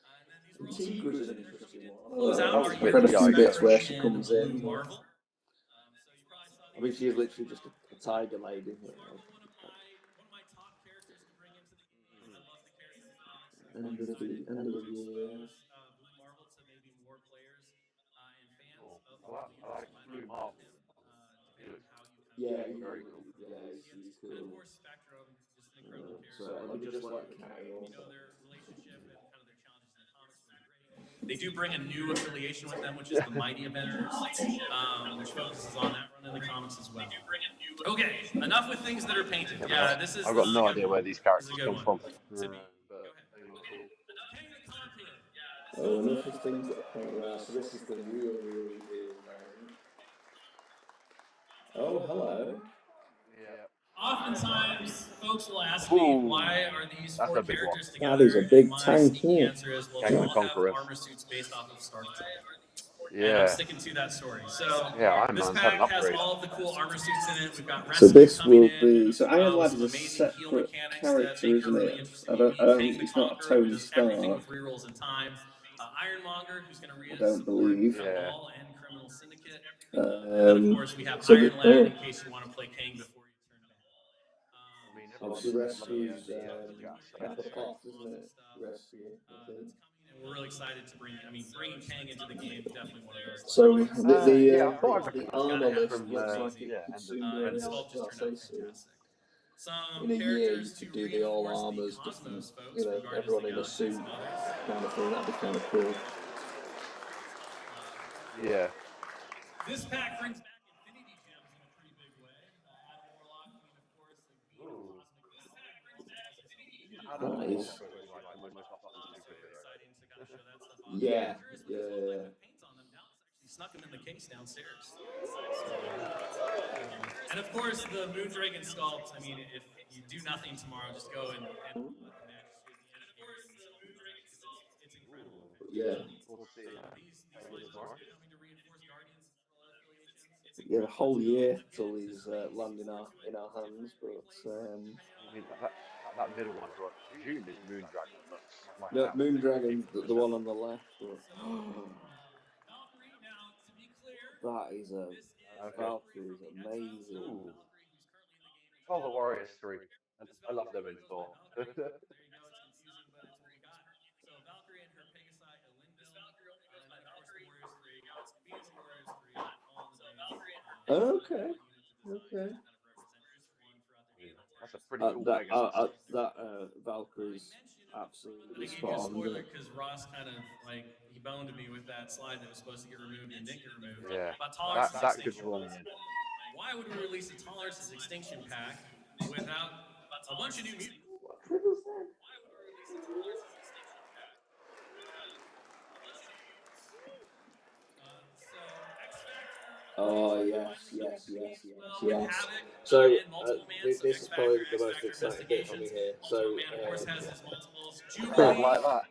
And then these were all Tigra's teams an that are coming interesting in. one. Close out That's our a I've bit read a year few with bits Diego. where she Spectrum comes and in. Marvel. So you probably saw I mean, she is literally just a tiger lady. Marvel, one of my top characters to bring into the game. I love the character in the comics End of alongside the end of the year. expose Blue Marvel to maybe more players and fans Cool. of I the like universe who Blue might love Marvel. him, He depending on looks how you kind of Yeah, play. very cool. he's And of cool. course, Spectrum, just an incredible character. So let me just let Kyle. You know, their relationship and kind of their challenges in the comics was great. They do bring a new affiliation with them, which is the Mighty Abettors, which focuses on that run in the comics as well. Okay, enough with things that are painted. Yeah, this is. I've got no a good idea one. where these This is characters a good come one. from. To me. But Go they look ahead. cool. King the Conqueror. Oh, enough of things that are painted out. So this is the real reveal now. Oh, hello. Yeah. Oftentimes, folks will ask Ooh, me, why are these that's four a big one. characters together? That is a big And my tank sneaky here. answer is, well, King they the all have Conqueror. armor suits based off of Stark. And Yeah. I'm sticking to that story. So Yeah, Iron this Man's had pack an has upgrade. all of the cool armor suits in it. We've got So rescue this coming will in be. So Iron with Lad some is a amazing heal separate mechanics that character, make her isn't really it? interesting. I don't. King the It's not a Conqueror, who Tony does everything Stark. with rerolls and time. Ironmonger, who's going to I don't support believe. Cabal and Criminal Syndicate. And then, of course, we have So Iron Lad in case you want to play Kang before you turn back. I mean, Obviously everyone's loving rescues the gas. Shatterpoint, isn't it? Rescue, I think. That's coming, and we're really excited to bringing Kang into the game. Definitely one of those. So Yeah, I thought I the recognised armor him list from looks like it yeah, could end of soon be and the Avengers. sculpt just I'll turned out say soon. fantastic. Some In a year, you characters could to do the all reinforce armors, the different, Cosmos folks, from Guardians everyone of the in a Galaxy and suit, some others. kind of thing. That'd be kind of cool. Yeah. This pack brings back Infinity Gems in a pretty big way. Adam Warlock, I mean, of course, like being a Ooh. cosmic wizard, Adam That is. Warlock is like the most often superhero. exciting to kind of show that stuff off. Yeah, Curious what these look like with paint on them. Dallas actually snuck them in the case downstairs. And of course, the Moondragon sculpt. I mean, if you do nothing tomorrow, just go and let the majesty of the end of the game be seen on this because it's incredible. Yeah. We'll see it. These legends are coming to reinforce Guardians and several other affiliations. Yeah, the whole year till he's landing in our hands, but I mean, that middle one, who I presume is Moondragon, looks like no, an absolute Moondragon's magnificent. the one on the left. But Valkyrie, now to be clear, that is a Okay. Valkyrie is amazing. Ooh. Oh, the Warriors 3. I love them in Thor. There you go. It's confusing, but it's what we got. So Valkyrie and her Pegasi, Elendil, and then of course the Warriors 3. Being the Warriors 3, all in the base. Okay. Okay. That's a pretty cool Pegasus. Valkyrie's absolutely I gave you a spot on. spoiler because Ross kind of he boned me with that slide that was supposed to get removed and didn't get removed. Yeah. About tolerances That could extinction. draw me in. Why would we release a tolerances extinction pack without a bunch of new mutants? Oh yes. So this is probably the most exciting bit for me here. So Like that.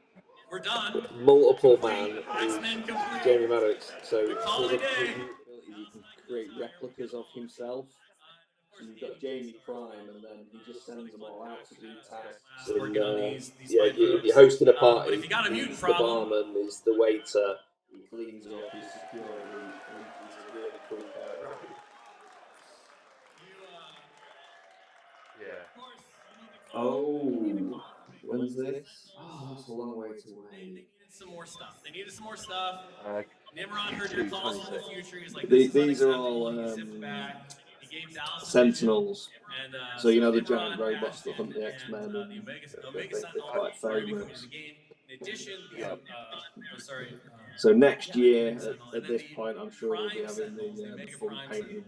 We're done. multiple man is X-Men complete. Jamie Maddox. So Call it a day. you can create replicas of himself. So you've got Jamie Prime, and then he just sends them all out to do tasks. Working on these if you're hosting a party, but if you got a mutant the problem, barman is the waiter. He cleans up his security. He's a really cool character. Yeah. Oh, when's this? Oh, that's a long way to wait. They needed some more stuff. Nimrod heard Q2 your calls from the 26. future. He's like, These are all Sentinels. So you know the giant robots that hunt the X-Men, and they're quite famous. In addition, So next year, at this point, I'm sure we'll be having the fully painted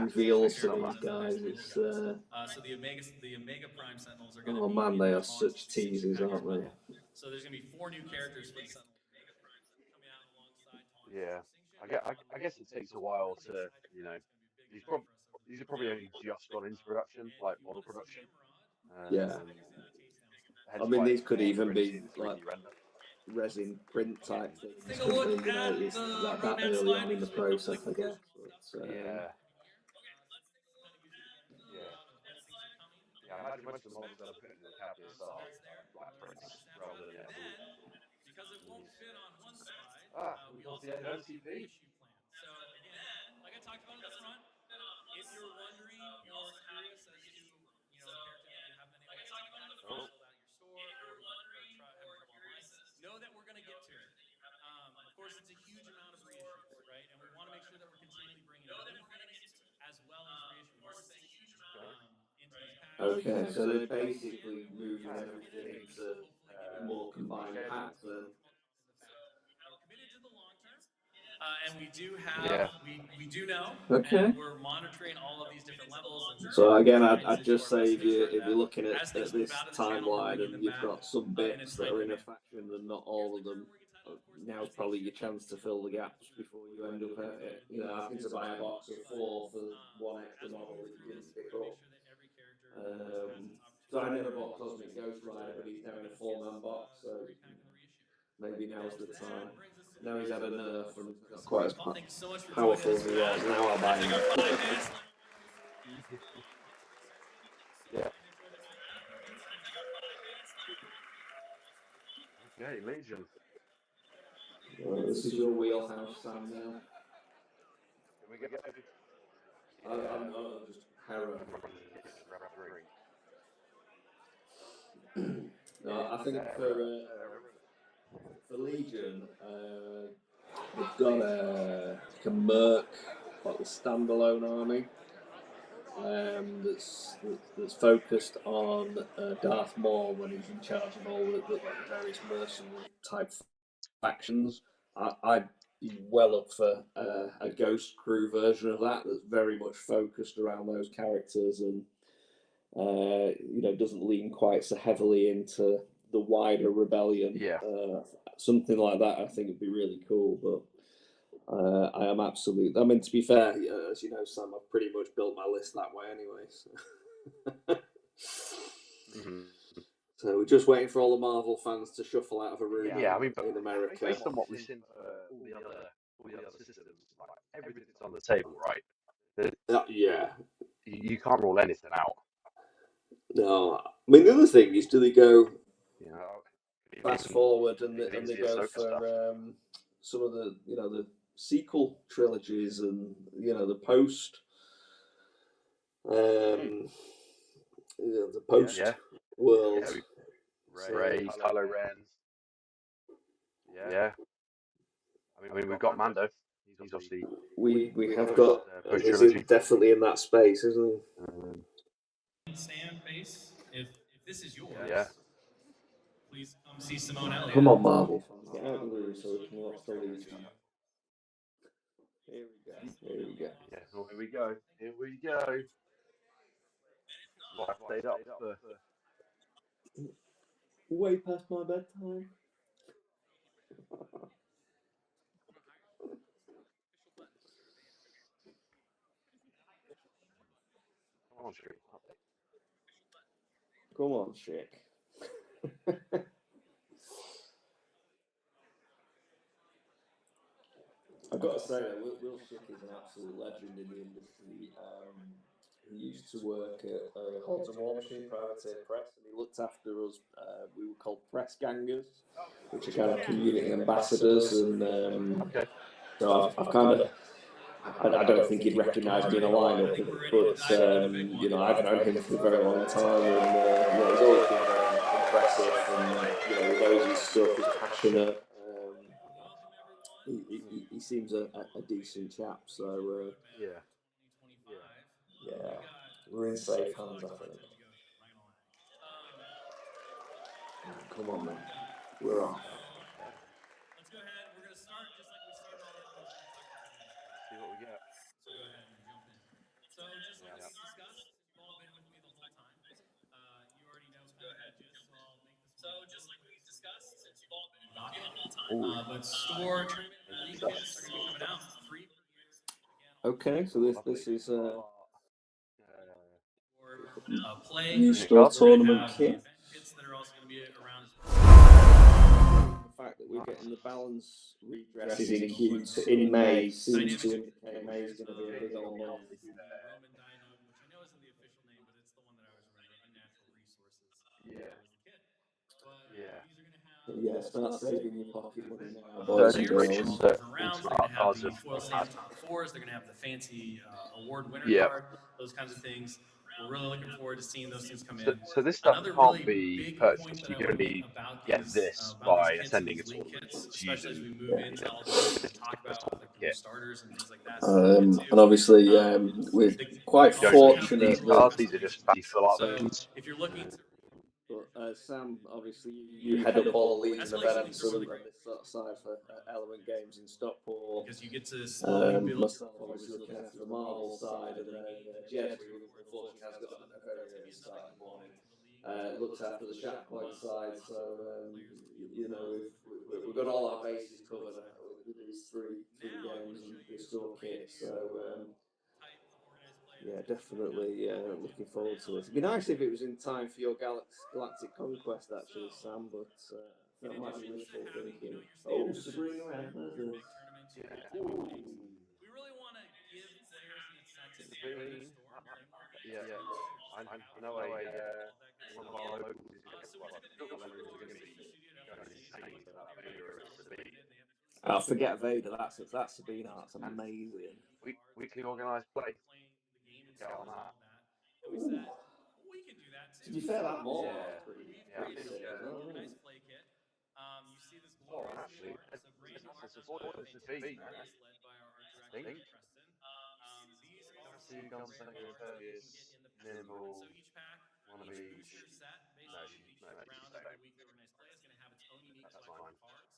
reveals for these guys. It's so the Omega Prime Sentinels are going to oh man, they are such teasers, aren't they? So there's going to be 4 new characters for the Sentinel coming out alongside Yeah. I guess it takes a while to, these are probably only just gone into production, like model production. Yeah. Hence I mean, why these could we're even only be seeing the 3D like render. resin print type things. Take a look at It's the that early on in the process, I guess. But, Yeah. imagine most of the models that are put in the cabinet So are that's there. flat That's bricks the rather snapshot. than And full. then, because it won't fit on one slide, Of we course, also the have the OTP. issue plan. So again, like I talked about in the front, if you're wondering, you're curious as to a character that you haven't been able to Oh, build out your store or try having trouble online, know that we're going to get to it. Of course, it's a huge amount of reissues, right? And we want to make sure that we're continually bringing new things as well as reissuing lists into these packs. Okay, so they're basically moving kind of everything things. to more combined packs then. We're committed to the long term, and we do have we do know, Okay. and we're monitoring all of these different levels. And So again, lines I'd into just our say list to make sure if you're that looking at as things move this out of the channel, we're timeline bringing and them you've back got some in a bits that are timely in a manner. faction and not all of them, now's probably your chance to fill the gaps before you end up having to buy a box of 4 for one extra model that you didn't pick up. So I never bought Cosmic Ghost Rider, but he's now in a 4-man box, so maybe now's the time. Now he's had a nerf and he's not quite as powerful as he was. Now I'll buy him. Yeah. Okay, Legion. This is your wheelhouse, Sam. Now. Here we go. I'm just Harrow. No, I think for Legion, they've got a Merc, like the standalone army, that's focused on Darth Maul when he's in charge of all the various mercenary type factions. I'd be well up for a Ghost Crew version of that that's very much focused around those characters and doesn't lean quite so heavily into the wider rebellion. Yeah. Something like that I think would be really cool, but I am absolutely. I mean, to be fair, as you know, Sam, I've pretty much built my list that way anyway. So. So we're just waiting for all the Marvel fans to shuffle out of a room in America. Based on what we've seen for all the other systems, like everything's on the table, right? Yeah. You can't rule anything out. No, I mean the other thing is, do they go fast forward and they go for some of the sequel trilogies and the post the post world. Ray, Kylo Ren. Yeah. I mean, we've got Mando. He's obviously we have got definitely in that space, isn't he? Sam face, if this is yours, please come see Simone Elliott. Come on, Marvel fans, get out of the room so we can watch the Legion. Here we go. Yeah, well, here we go. Here we go. Well, I stayed up for way past my bedtime. Come on, Chick. I've got to say that Will Chick is an absolute legend in the industry. He used to work at Hodds and War Machine Privateer Press, and he looked after us. We were called press gangers, which are kind of community ambassadors. And so I've kind of. I don't think he'd recognise me in a lineup, but I've known him for a very long time, and he's always been very impressive. And he knows his stuff, he's passionate. He seems a decent chap, so yeah, we're in safe hands, I think. Come on, man, we're off. Let's go ahead. We're going to start just like we started all the other ones. see what we get. So go ahead and jump in. So just like we discussed, you've all been with me the whole time. You already know kind of the gist, so I'll make this. So just like we discussed, since you've all been with me the whole time. But store tournament and league kits are going to be coming out free per year. Okay, so this is play. New store tournament kit. Kits that are also going to be around as well. The fact that we're getting the balance redresses in May seems to indicate May is going to be a big old month. Roman Dino, which I know isn't the official name, but it's the one that I always remember. Yeah, start saving your pocket money now, So boys So and you're going to get girls. all certain different rounds. They're going smart to have cards the have foil had. stamps 24s. They're going to have the fancy award winner Yeah. card, those kinds of things. We're really looking forward to seeing those things come So, in. so this stuff Another can't really be big point purchased. that You I can want to make only get this about these by kits and attending a these league tournament. kits, It's especially as using, we move Yeah. you into know, all the things that this we talk about with like the new kit. starters and things like that that we'll get to. And obviously, we're The, quite we You also don't have need the these fortunate reward that. cards. These are just fancy customization. full art So versions. if you're looking to Sam, obviously, you head up all the Legion events really and this sort of side for Element Games in Stockport. because you get to slowly build. Myself, obviously, looking after the Marvel side, and then Jed, who unfortunately has got a very early start in the morning, looks after the Shatterpoint side. So, you know, we've got all our bases covered with these three games and the store kits. So, yeah, definitely looking forward to this. It'd be nice if it was in time for your Galactic Conquest, actually, Sam, but that might be wishful thinking. Oh, Sabrina M, there's a... Yeah. Ooh. We really want to give players the incentive to go to the Sabine. store, play more games, Yeah. especially I check out know all a that good one stuff. of our locals is going to So well, we're a tipping couple of Vader locals are going to cards. be Studio going definitely seems insane for that their Vader release and cards coming Sabine. in. They have Oh, forget Vader, that's Sabine art's And amazing. weekly organised play. playing the game and Get on stars and that. all that. And we Ooh. said, we can do that To too. be fair, that So Morlock's Yeah. we've Yeah. I pretty think. created sick as well, a isn't nice it? play kit. You see this Oh, glorious new actually, art. So brand new art there's done by a a Sabine fantastic there. artist led by our art I director, think. Preston. These are Two some rare gunslinger cards that you can get impervious, in the pack. nimble, So each pack, one of each each. booster set, No, basically each she's round of the stone. weekly organized play is going to have its own unique That's collection fine. of cards.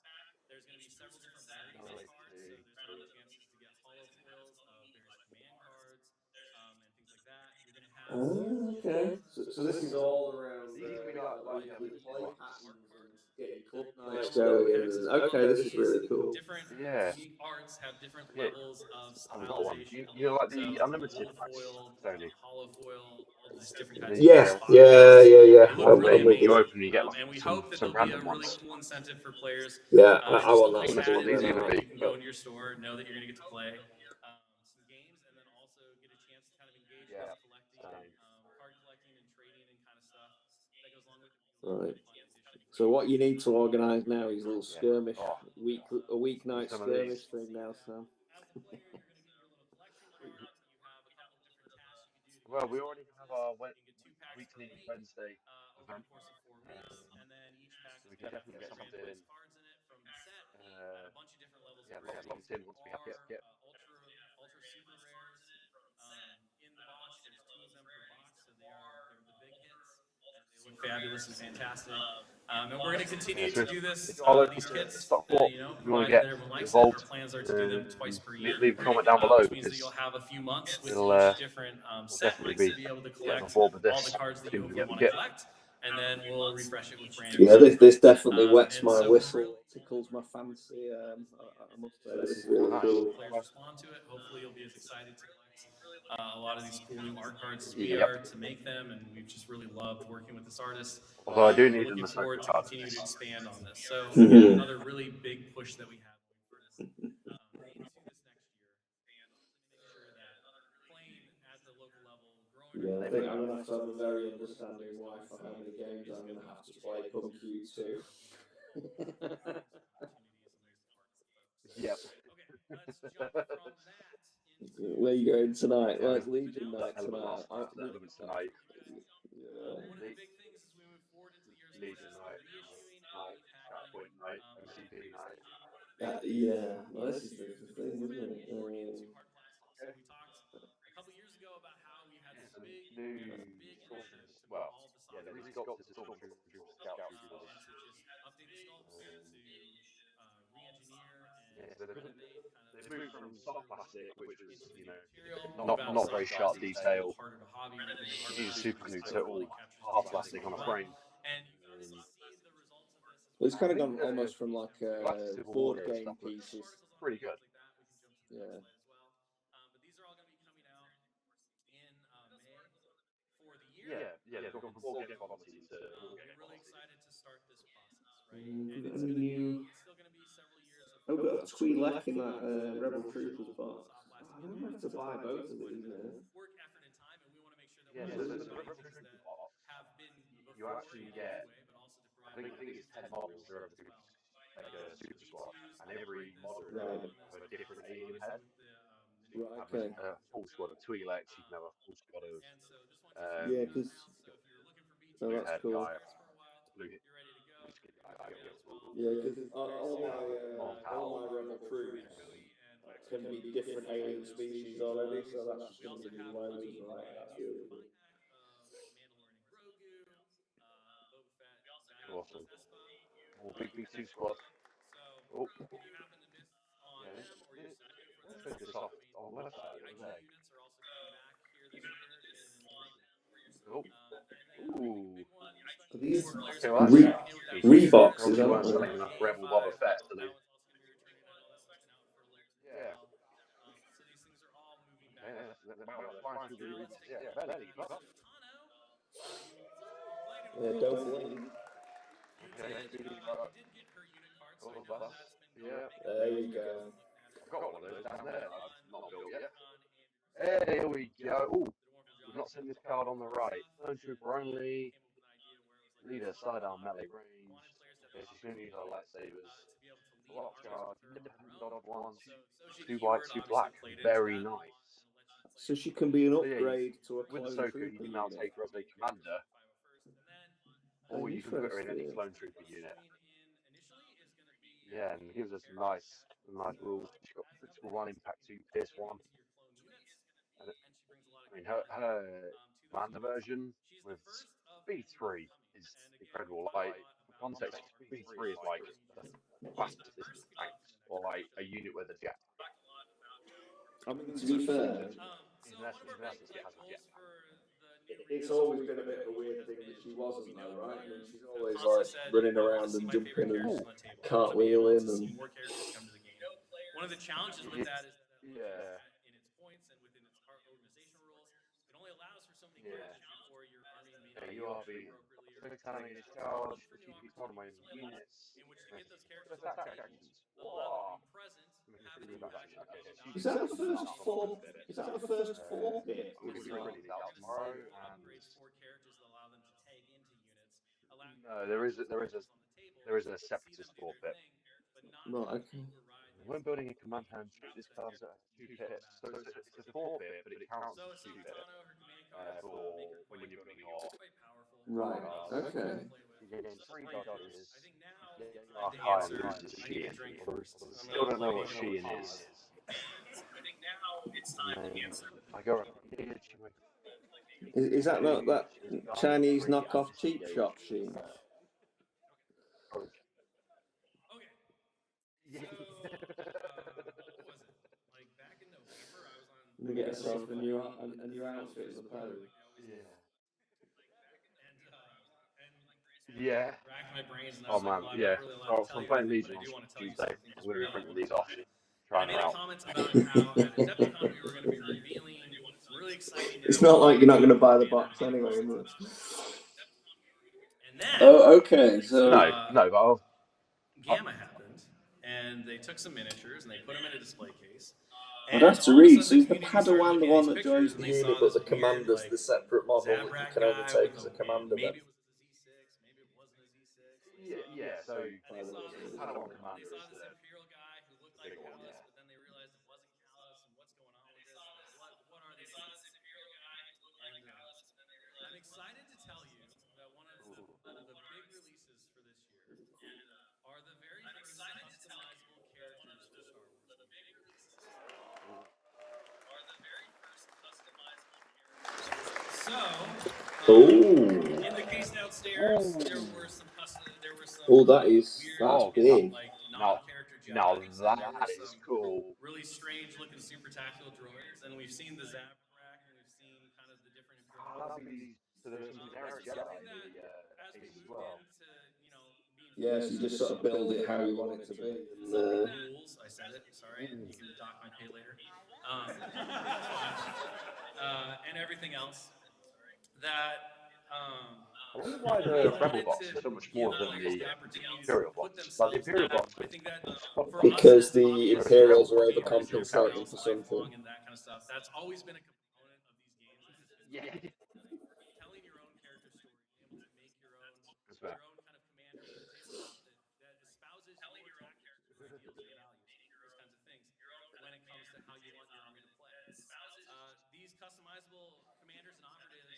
There's going to be several different rarities of Nice cards, so too. there's going to be chances to get hollow foils of various command cards and things like that. You're going to have Oh, okay. So this is all around These we like like weekly having play box. patterns and getting club nights well, the going. packs And as well. okay, this is These really cool. different Yeah, arts have different yeah. levels of I haven't got one. stylization. You know, like So the unlimited gold packs, foil, Tony. hollow foil, all these different kinds of The Yeah, spot yeah, cards. yeah, yeah. They look really when you amazing, open, you get like and we hope that some there'll be a random really ones. cool incentive for players. Yeah, I Just a want little that I think that's Sabine what tag these then, are so going to that be. you can go but into your store, know that you're going to get to play some games, and then also get a chance to kind of engage in Yeah, this collecting, same. card collecting and trading and kind of stuff that goes along with it. Be a little right. bit of fun addition to So your what you collection. need to organise now is a little Yeah. skirmish Oh, a give me weeknight some of these. skirmish thing now, Sam. As a player, you're going to get your little collection card. You have a couple of different tasks you can do to Well, increase we the already have bonuses. our You can get 2 packs per weekly week Wednesday over event, the course of 4 weeks, and then each pack so is we going can to have definitely get 3 something randomized cards in it from the set at a bunch of different levels of yeah, rarity. locked in There once we have are get. ultra super rares in the box. There's 2 of them per box, so they're the big hits, and they look fabulous and fantastic. And we're going to Yeah, continue so to do if this you are local these to kits. Stockport, if you want to Provided get that everyone likes it. Our involved, plans are to do them twice per year, leave a comment down below which means that you'll because have a few months with we'll each different we'll set definitely to be be able to getting on collect board with all the this cards as that soon you as we hopefully get the want to kit. collect, and then we'll refresh it with brand new Yeah, stuff. this definitely whets And my so we're whistle, really tickles my fancy. I must say, this is Oh, really nice. cool. players respond to it. Hopefully, you'll be as excited to collect a lot of these cool new art cards as we Yep. are to make them, and we've just really loved working with this artist. Although I do We're need an looking Ahsoka forward to card for continue to this. expand on this. So again, Mhm. another really big push that we have going forward into this next year, to make sure that playing at the local level, growing our Yeah, I think I'm community, gonna have to have a very seeing more understanding players come wife in, for how many games is I'm going gonna to have to just play really come boost Q2. opportunities amongst the card club folks. Yep. Okay, let's jump from that into Where you going tonight? Yeah, Well, we've it's Legion done night Element tonight. last night, so Elements tonight. Yeah. one of the big things as we move forward into the year is, of course, Legion is the night, reissuing and night, repacking Shatterpoint night, of MCP Phase night. Legion. Yeah, well, this is Into the the thing, isn't format it? getting into hard classics. So Okay. we talked a couple years ago about how we had Yeah, this some big new initiative Stormtroopers. to move Well, all of the yeah, soft the classics resculpted Stormtrooper Scout Troopers. and to just update the sculpts, to re-engineer and Yeah, so renovate kind of they've the moved from soft really plastic, which was intricate material not without very soft sharp plastic, which is a little detail. harder to hobby with the hard You needed super plastics glue, type so that all really captures hard detail plastic super on a well. frame. And you can see the results of this as Well, we it's kind of move gone into The almost from like Galactic Civil War board hero game stuff looks pieces. articles on it pretty and good. things like that. We can jump to the next Yeah. slide as well. But these are all going to be coming out in May for the year. Yeah, they've gone from board game quality to war game We're really quality. excited to start this process, right? Have And we got it's any going to new? be still going to be several years of Oh, we've got a Twi'lek in that Rebel Troopers original box. soft Oh, plastic I in don't there. know if to buy both of these now. Work, effort, and time, and we want to make sure that Yeah, we're so not the just Rebel buying things Trooper that box, have been you before actually in any get way, but also to I provide think it's 10 models are able to make a super squad, and every model Right. can have a different alien head. So you Right. can have Okay. a full squad of Twi'leks, you can have a full squad of Yeah, because blue that's haired cool. guy, blue skin guy. Yeah, because all Yeah, my Mon all Cal. my rebel crews can be different alien species already, so that's just going to give me loads, right? That's really cool. Awesome. Oh, big two squad. Oh, yeah. Let's finish this off on the website the other day. Oh, ooh. Are these Okay, well that's decent. They Revoxes, obviously aren't weren't they? selling enough Rebel Boba Fett, so they. Yeah. Okay, wow, they're flying through the Revox. Yeah, fairly keep up. Yeah, don't blink. Okay, speeding right up. Oh, the bus. Yeah. There you go. I've got one of those down there. I've not built yet. Hey, here we go. Ooh, we've not seen this card on the right. Clone Trooper only. Leader sidearm melee range. Okay, so she's going to use our lightsabers. Block charge. Independent dodge one. Two white, two black. Very nice. So she can be an So yeah, upgrade to a with clone Ahsoka, you trooper can now unit. take her as a commander, or you can put her in any Interesting. clone trooper unit. Yeah, and it gives us nice rules. She's got critical one, impact two, pierce one. And I mean, her commander version with speed 3 is incredible. Like, for context, speed 3 is like the fastest tanks, or like a unit with a jetpack. I mean, to be fair, In essence, it has a jetpack. it's always been a bit of a weird thing that she wasn't, though, right? I mean, she's always like running around and jumping and cartwheeling and. One of the challenges with that is that Yeah, in its points and within its organization rules, it only allows for so many yeah. characters before your army may Yeah, not you are function being appropriately or simultaneous it's charge, for new achieve each one of my opportunities units, in which to make get those good characters on attack the table, actions. allow them to Whoa! be present, Make a have free the move impact action. Okay, so she Is uses that the that first enough. four? Is that the first four bit? I'm going to be printing these out tomorrow, and for characters that allow them to tag into units, allowing no, there is a separatist four bit. Right. Okay. When building a command hand, treat this card as a two pip. So it's a four pip, but it counts as two pip for when you're building your Right. cards. Okay. You gain three dodges. You gain I think high and the answer loses I need a Sheehan. drink Although first. I I'm still not don't know playing what the Sheehan pod. is. And then I go engage, Is that not that Chinese three and knockoff cheap disengage. shop Sheen? Courage. Okay. Yeah. What was it? Like back in November, I was on. To get herself a new outfit as a pose. Yeah. And Yeah. racked my brains, and I Oh was like, man, well, I'm yeah. not really allowed to So tell I'm you playing anything, Legion but I on do want to tell you Tuesday. something I'm because going we're to be at printing level these 100. off, And I trying made them a out. comment about how at Adepticon we were going to be revealing some really exciting. It's not like you're not going to buy the box anyway, is it? And then, Oh, okay. So No, but Gamma happened, and they took some miniatures and they put them in a display case. I'd And have to all of a read. sudden, So the is the community started Padawan the looking at one these that pictures, joins and the they saw unit, but this the weird, commander's like, the separate model that you Zabrak can only guy take with as a, a commander then? maybe it was a Z6, maybe it wasn't a Z6. yeah. So And they saw the this, Padawan and they Commander saw is this Imperial guy who looked the like bigger one. Callus, Yeah. but then they realized it wasn't Callus, and what's going on with this? What are these things? And I'm excited to tell you that one of the big releases for this year are the very first customizable characters for Star Wars Legion. So, Oh, in the case downstairs, there were some oh, that's weird, Oh, big. like now non-character now Jedi's, and there were that is some cool. really strange-looking super-tactical droids, and we've seen the Zabrak, and we've seen kind of the different Imperial. That'll be these. So there were some This generic was Jedi something in that, the as we case as moved well. into, being Yeah, so you just sort of build it how you want it to be. And, rules, I said it. Sorry, you can dock my pay later. It's fine. And everything else that. I wonder why We the Rebel wanted box to is so much give smaller than players the the opportunity to Imperial put box. Like the themselves Imperial at. box I looks think that squad for box. us because as the hobbyists, Whereas the Rebel Imperials are box is gamers, massive. overcompensating for lifelong something. and that kind of stuff. That's always been a component of these games. Yeah. Telling your own character story, being able to make your own That's fair. kind of commander. customizable commanders and operatives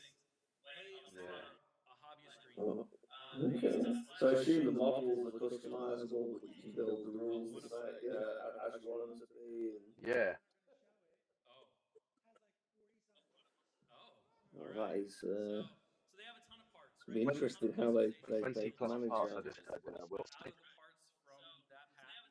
play Yeah. a hobbyist dream. Oh, okay. So I assume the models are customizable, but you can build the rules and set, as you want them to be. Yeah. Oh, oh, Oh, all that right. is So they have a ton of parts, it'll be right? There's a ton interesting of how customization. they 20 plus manage parts, I that. just said, we'll Out see. of the parts from that pack,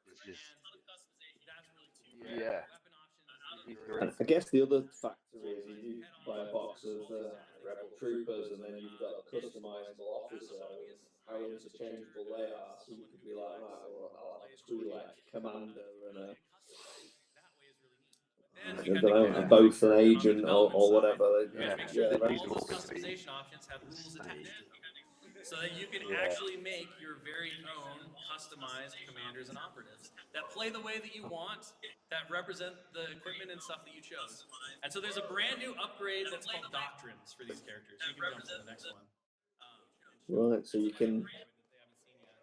Which is, and that's really cool. yeah. Weapon options He's are And great. I guess the other factor is you head buy a on box of all these different things Rebel that go into Troopers, it. and then you've got a customizable As a officer, and hobbyist, how right, as a interchangeable player, they are. So you someone could who be like, collects right, well, I'll have a plays Twi'lek Twi'lek, commander the and ability to customize that way is really neat. But then I we had don't to know, go and Yeah. like both an further on the agent development or side. whatever. We had Yeah. to make sure that These all are all those going to be customization options had rules attached to them, so that you can Yeah. actually make your very own customized commanders and operatives that play the way that you want, that represent the equipment and stuff that you chose. And so there's a brand new upgrade that's called Doctrines for these characters. You can jump to the next one. And show Right, so you what they're can working with that they haven't seen yet.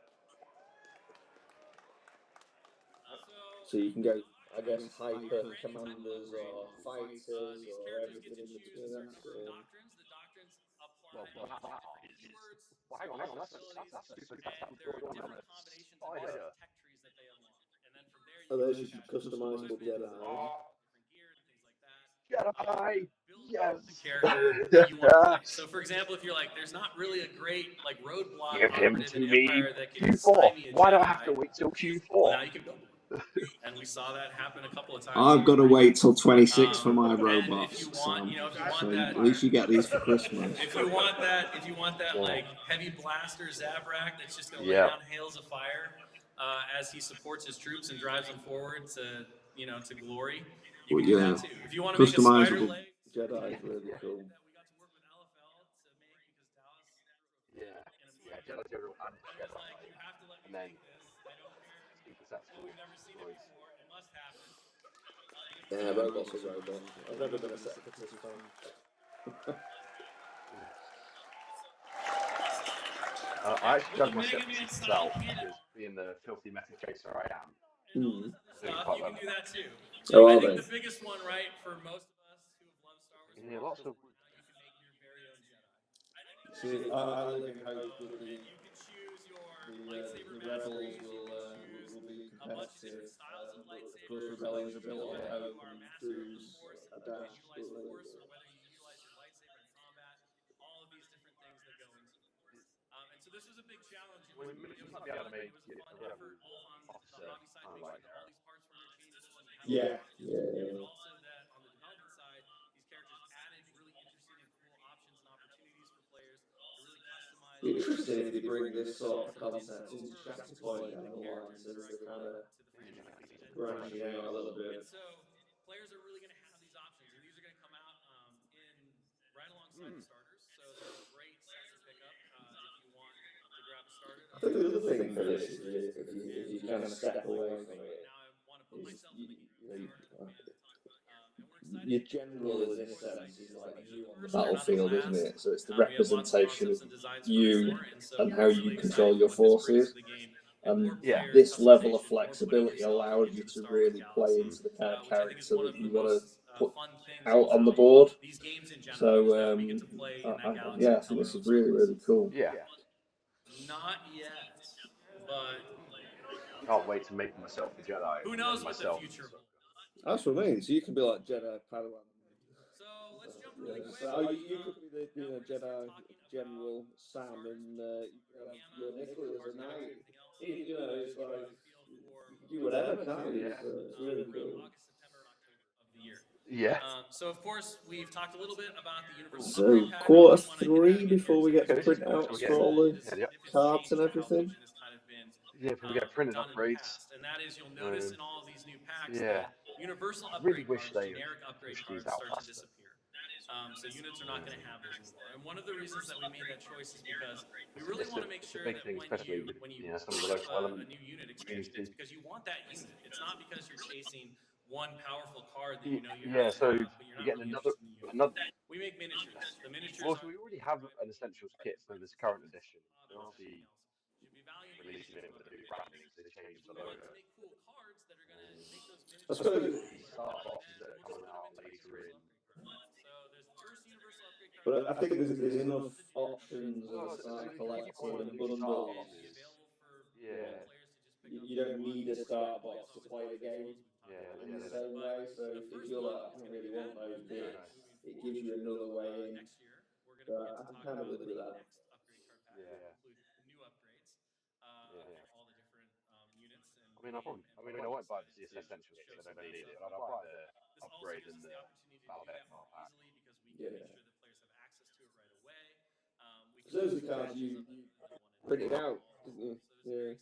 so you can go, I guess, There's a hyper brand new type of commanders upgrade. or fighters These or characters get everything to in choose a between certain that. number of doctrines. The doctrines Well, apply that different is. keywords, Well, hang on. skills, That's abilities, stupid. and That's there are going on different a combinations of these spider. tech trees that they unlock. And then from there, Oh, you can there's your attach different customizable equipment, Jedi. different gear, and things like that. Jedi. Build Yes. the character that you want to play. So, for example, if you're like, there's not really a great like roadblock Give him operative to in me. Empire that can Q4. stymie a Why do I have to Jedi, wait till well, Q4? now you can build one. And we saw that happen a couple of times. I've got to wait till 26 for my And robots, if you want, Sam. you know, if you So want that, at least you get these for Christmas. if you want that like heavy blaster Zabrak that's just going to lay Yeah. down hails of fire as he supports his troops and drives them forward to, to glory, you Well, can do yeah, that too. If you want to make a spider customizable leg Jedi is really cool. that we got to work with LFL to make because Dallas Yeah. in a Yeah. meeting, Jedi General and and it was like, Jedi. you have to let me And then make this. I don't care super sets that for we've never seen it droids. before. It must happen. Yeah, robots are robots. I've never been a Separatist fan. I actually With judge a my Mega Man skepticism style myself cannon because being the filthy meta chaser I am, and all this other doing stuff, quite you well can at do that. that too. Oh, I are think they? the biggest one, right, for most of us who have loved Star Wars You for hear a lots while, of. is now you can make your very own Jedi. See, I live in hope that You can choose your lightsaber the rebels masteries. You can choose will be a bunch of competitive, different styles of but of course lightsabers. rebellions You are can built choose on whether you hope are a and master of the cruise Force a and dash. utilize the Force, or whether you utilize your lightsaber in combat. All of these different things that go into it. And so this was a big challenge. It We was might it was a be able to fun make a rebel effort both on the officer hobby side to kind of make sure like. that all these parts were interchangeable and you have all Yeah, these options, yeah. but also that on the development side, these characters added really interesting and cool options and opportunities for players to really customize Be their interesting if characters they bring this and sort of also did concept into over Shatterpoint explain down the the line, characters since they're directly kind of to the franchise and branching out a little bit. and so players are really going to have these options, and these are going to come out in right alongside the starters. So they're a great set to pick up if you want to grab a starter. I think the other thing for this is if you kind of step away from it, Now I want to put is myself in the game. And we're your excited. general in this sense is like you on the Universe, they're not going to battlefield, isn't last. it? So it's the We have lots of representation of concepts and designs for you more, and so and how we're you really control excited your for what this brings forces. to the game. And And more Yeah. player this level of customization, more putting flexibility yourself allows you into the to Star Wars really play galaxy, into the kind of which I think is character one that of you the want to most put fun things out on the about board. these games in general, So is that we get to play in that galaxy yeah, I and tell think our this own is really, stories. really cool. Yeah. Not yet, but Can't wait to make myself a Jedi. who And then knows what the myself. future holds. That's what I mean. So you can be like Jedi Padawan. So let's jump really quick. So you could be the Now we're going to start Jedi talking about General the Sam, starters. and you could have Gamma, your the Nicola as a parts and knight. everything else. You know, Really it's give like you a feel for you can what do we're whatever, excited can't to you? Yeah. do So it's really around cool. August, September, and October of the year. Yeah. So of course we've talked a little bit about the universal So upgrade pack. I quarter really want to hit that 3 again here before we too. get Okay, the this is cool. So we're printouts for getting. all the It is a Yeah. significant cards change and to how everything. Legion has kind of been Yeah. If we get printed done in the upgrades. past, and that is you'll notice in all of these new packs Yeah. that universal I really upgrade wish cards, they generic upgrade pushed these cards out start to faster. disappear. So units are not going to have those anymore. And one of the reasons that we made that choice is because we really want to make It's a sure big that thing, especially with when you some of the pick up local a element new unit expansion, it's community. because you want that unit. It's not because you're chasing one powerful card that you know you Yeah. have to So have, but you're you're not getting really interested in the unit. another. We make miniatures. The miniatures Well, are so we already have an essentials kit for this current edition. They're and obviously everything else. Should be valuing the releasing miniatures it and with a whatnot. new branding, so they If changed you the want logo. to make cool cards that are going to make those I miniatures suppose really These cool, starter boxes then that are we'll just coming put them out into the later universal in upgrade card. But I think there's enough options as a start collecting and bundles. Yeah, You don't need a start box to play the game in the same way. So if you're like, I don't really want those bits, it gives you another way in. So I'm kind of with that. yeah, yeah. I mean, I won't buy the essential kit because I don't need it, but I'll buy the upgrade and the Adepticon pack. Yeah. So those are the cards you printed out, didn't you? Yeah.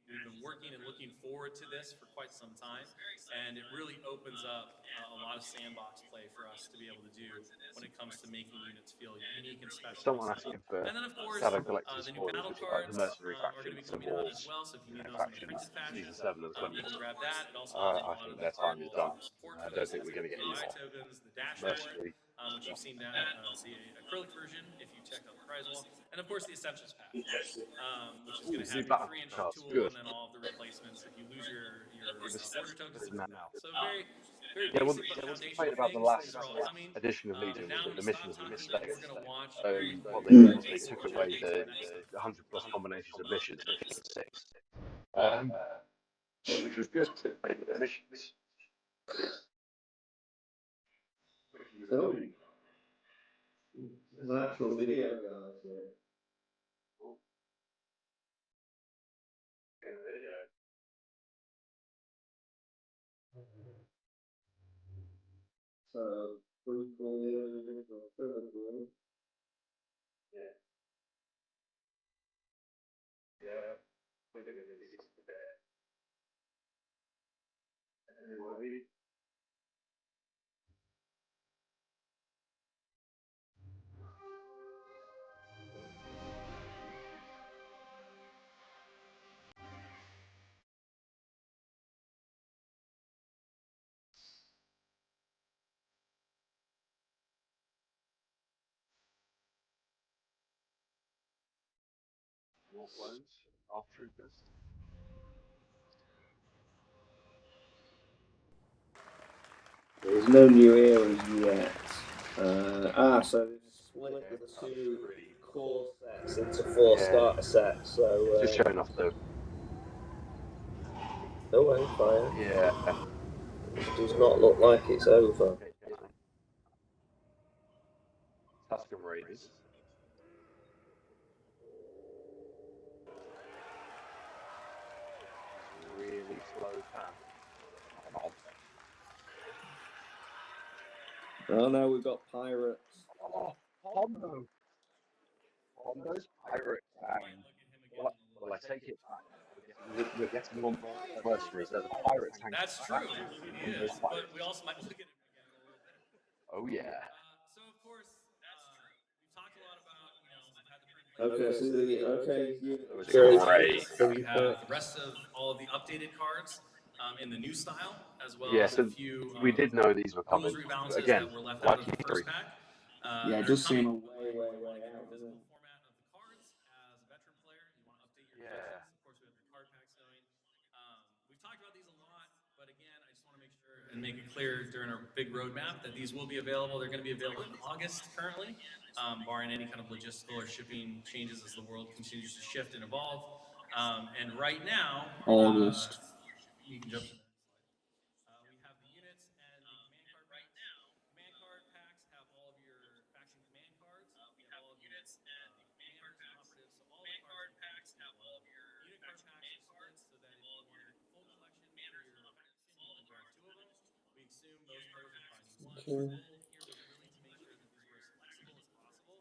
We've been working and looking forward to this for quite some time, and it really opens up a lot of sandbox play for us to be able to do when it comes to making units feel unique and There's special. someone asking for And then, of course, Shadow Collecting the new spoilers, battle which is like the cards Mercenary are going to faction, be the coming out as Wars, well. So if you need those in the factions, printed fashion, season 7 and you can 20. grab that. It also offers a I lot of think their time is incredible done. support I for don't those think we're going to get any UI more tokens, the Dashboard, mercenary which you've stuff. seen down the acrylic version if you checked out the prize wall, and of course the Essentials Pack, which is going Ooh, to new have your battle 3-inch cards, tool good. and then all of the replacements. If you lose your This order tokens, is it's now. coming out. So very, very Yeah, well, basic but the foundational complaint about the things. Things last are all coming. edition of And Legion was now when that we the stop missions were talking, we're misspaced. going to watch So very what they did was they basic took which away updates are next. the 100 plus combinations of missions and made them 6. Um, which was good. Missions. So, there's an actual video, guys. So, Yeah. More clones, our troopers. There's no new eras yet. So they've split the Yeah, two pretty. core sets into 4 Yeah, starter sets. So, just showing off the. oh, fire. Yeah. This does not look like it's over. Tusken Raiders. Really slow pan. Oh, Oh no, we've got pirates. oh, Hondo. Hondo's pirate tank. Well, I take it back. We're getting more mercenaries. There's a pirate tank. That's true. He is. But we also might look at him again in a little bit. Oh yeah. So of course, we've talked a lot about, we've had the print play. Okay, That was Great. great. We have the rest of all of the updated cards in the new style, as well Yeah, as a so few we did know these were rules coming. But rebalances again, that were left out like of the Yuri. first pack. Yeah, it they're does coming. seem way out, doesn't it? Format of the cards as a veteran player, you want to update your Yeah. collections. Of course, we have the card packs going. We've talked about these a lot, but again, I just want to make sure and make it clear during our big roadmap that these will be available. They're going to be available in August currently, barring any kind of logistical or shipping changes as the world continues to shift and evolve. And right now, August. you can jump to the next slide. We have the units and the command card packs. Command card packs have all of your faction command cards. You have all of your commanders and operatives, so all of the cards are included in one. Unit card packs are split so that if you wanted a full collection for your faction, you can grab 2 of them. We assume most players will probably need 1. Our goal here was really to make sure that these were as flexible as possible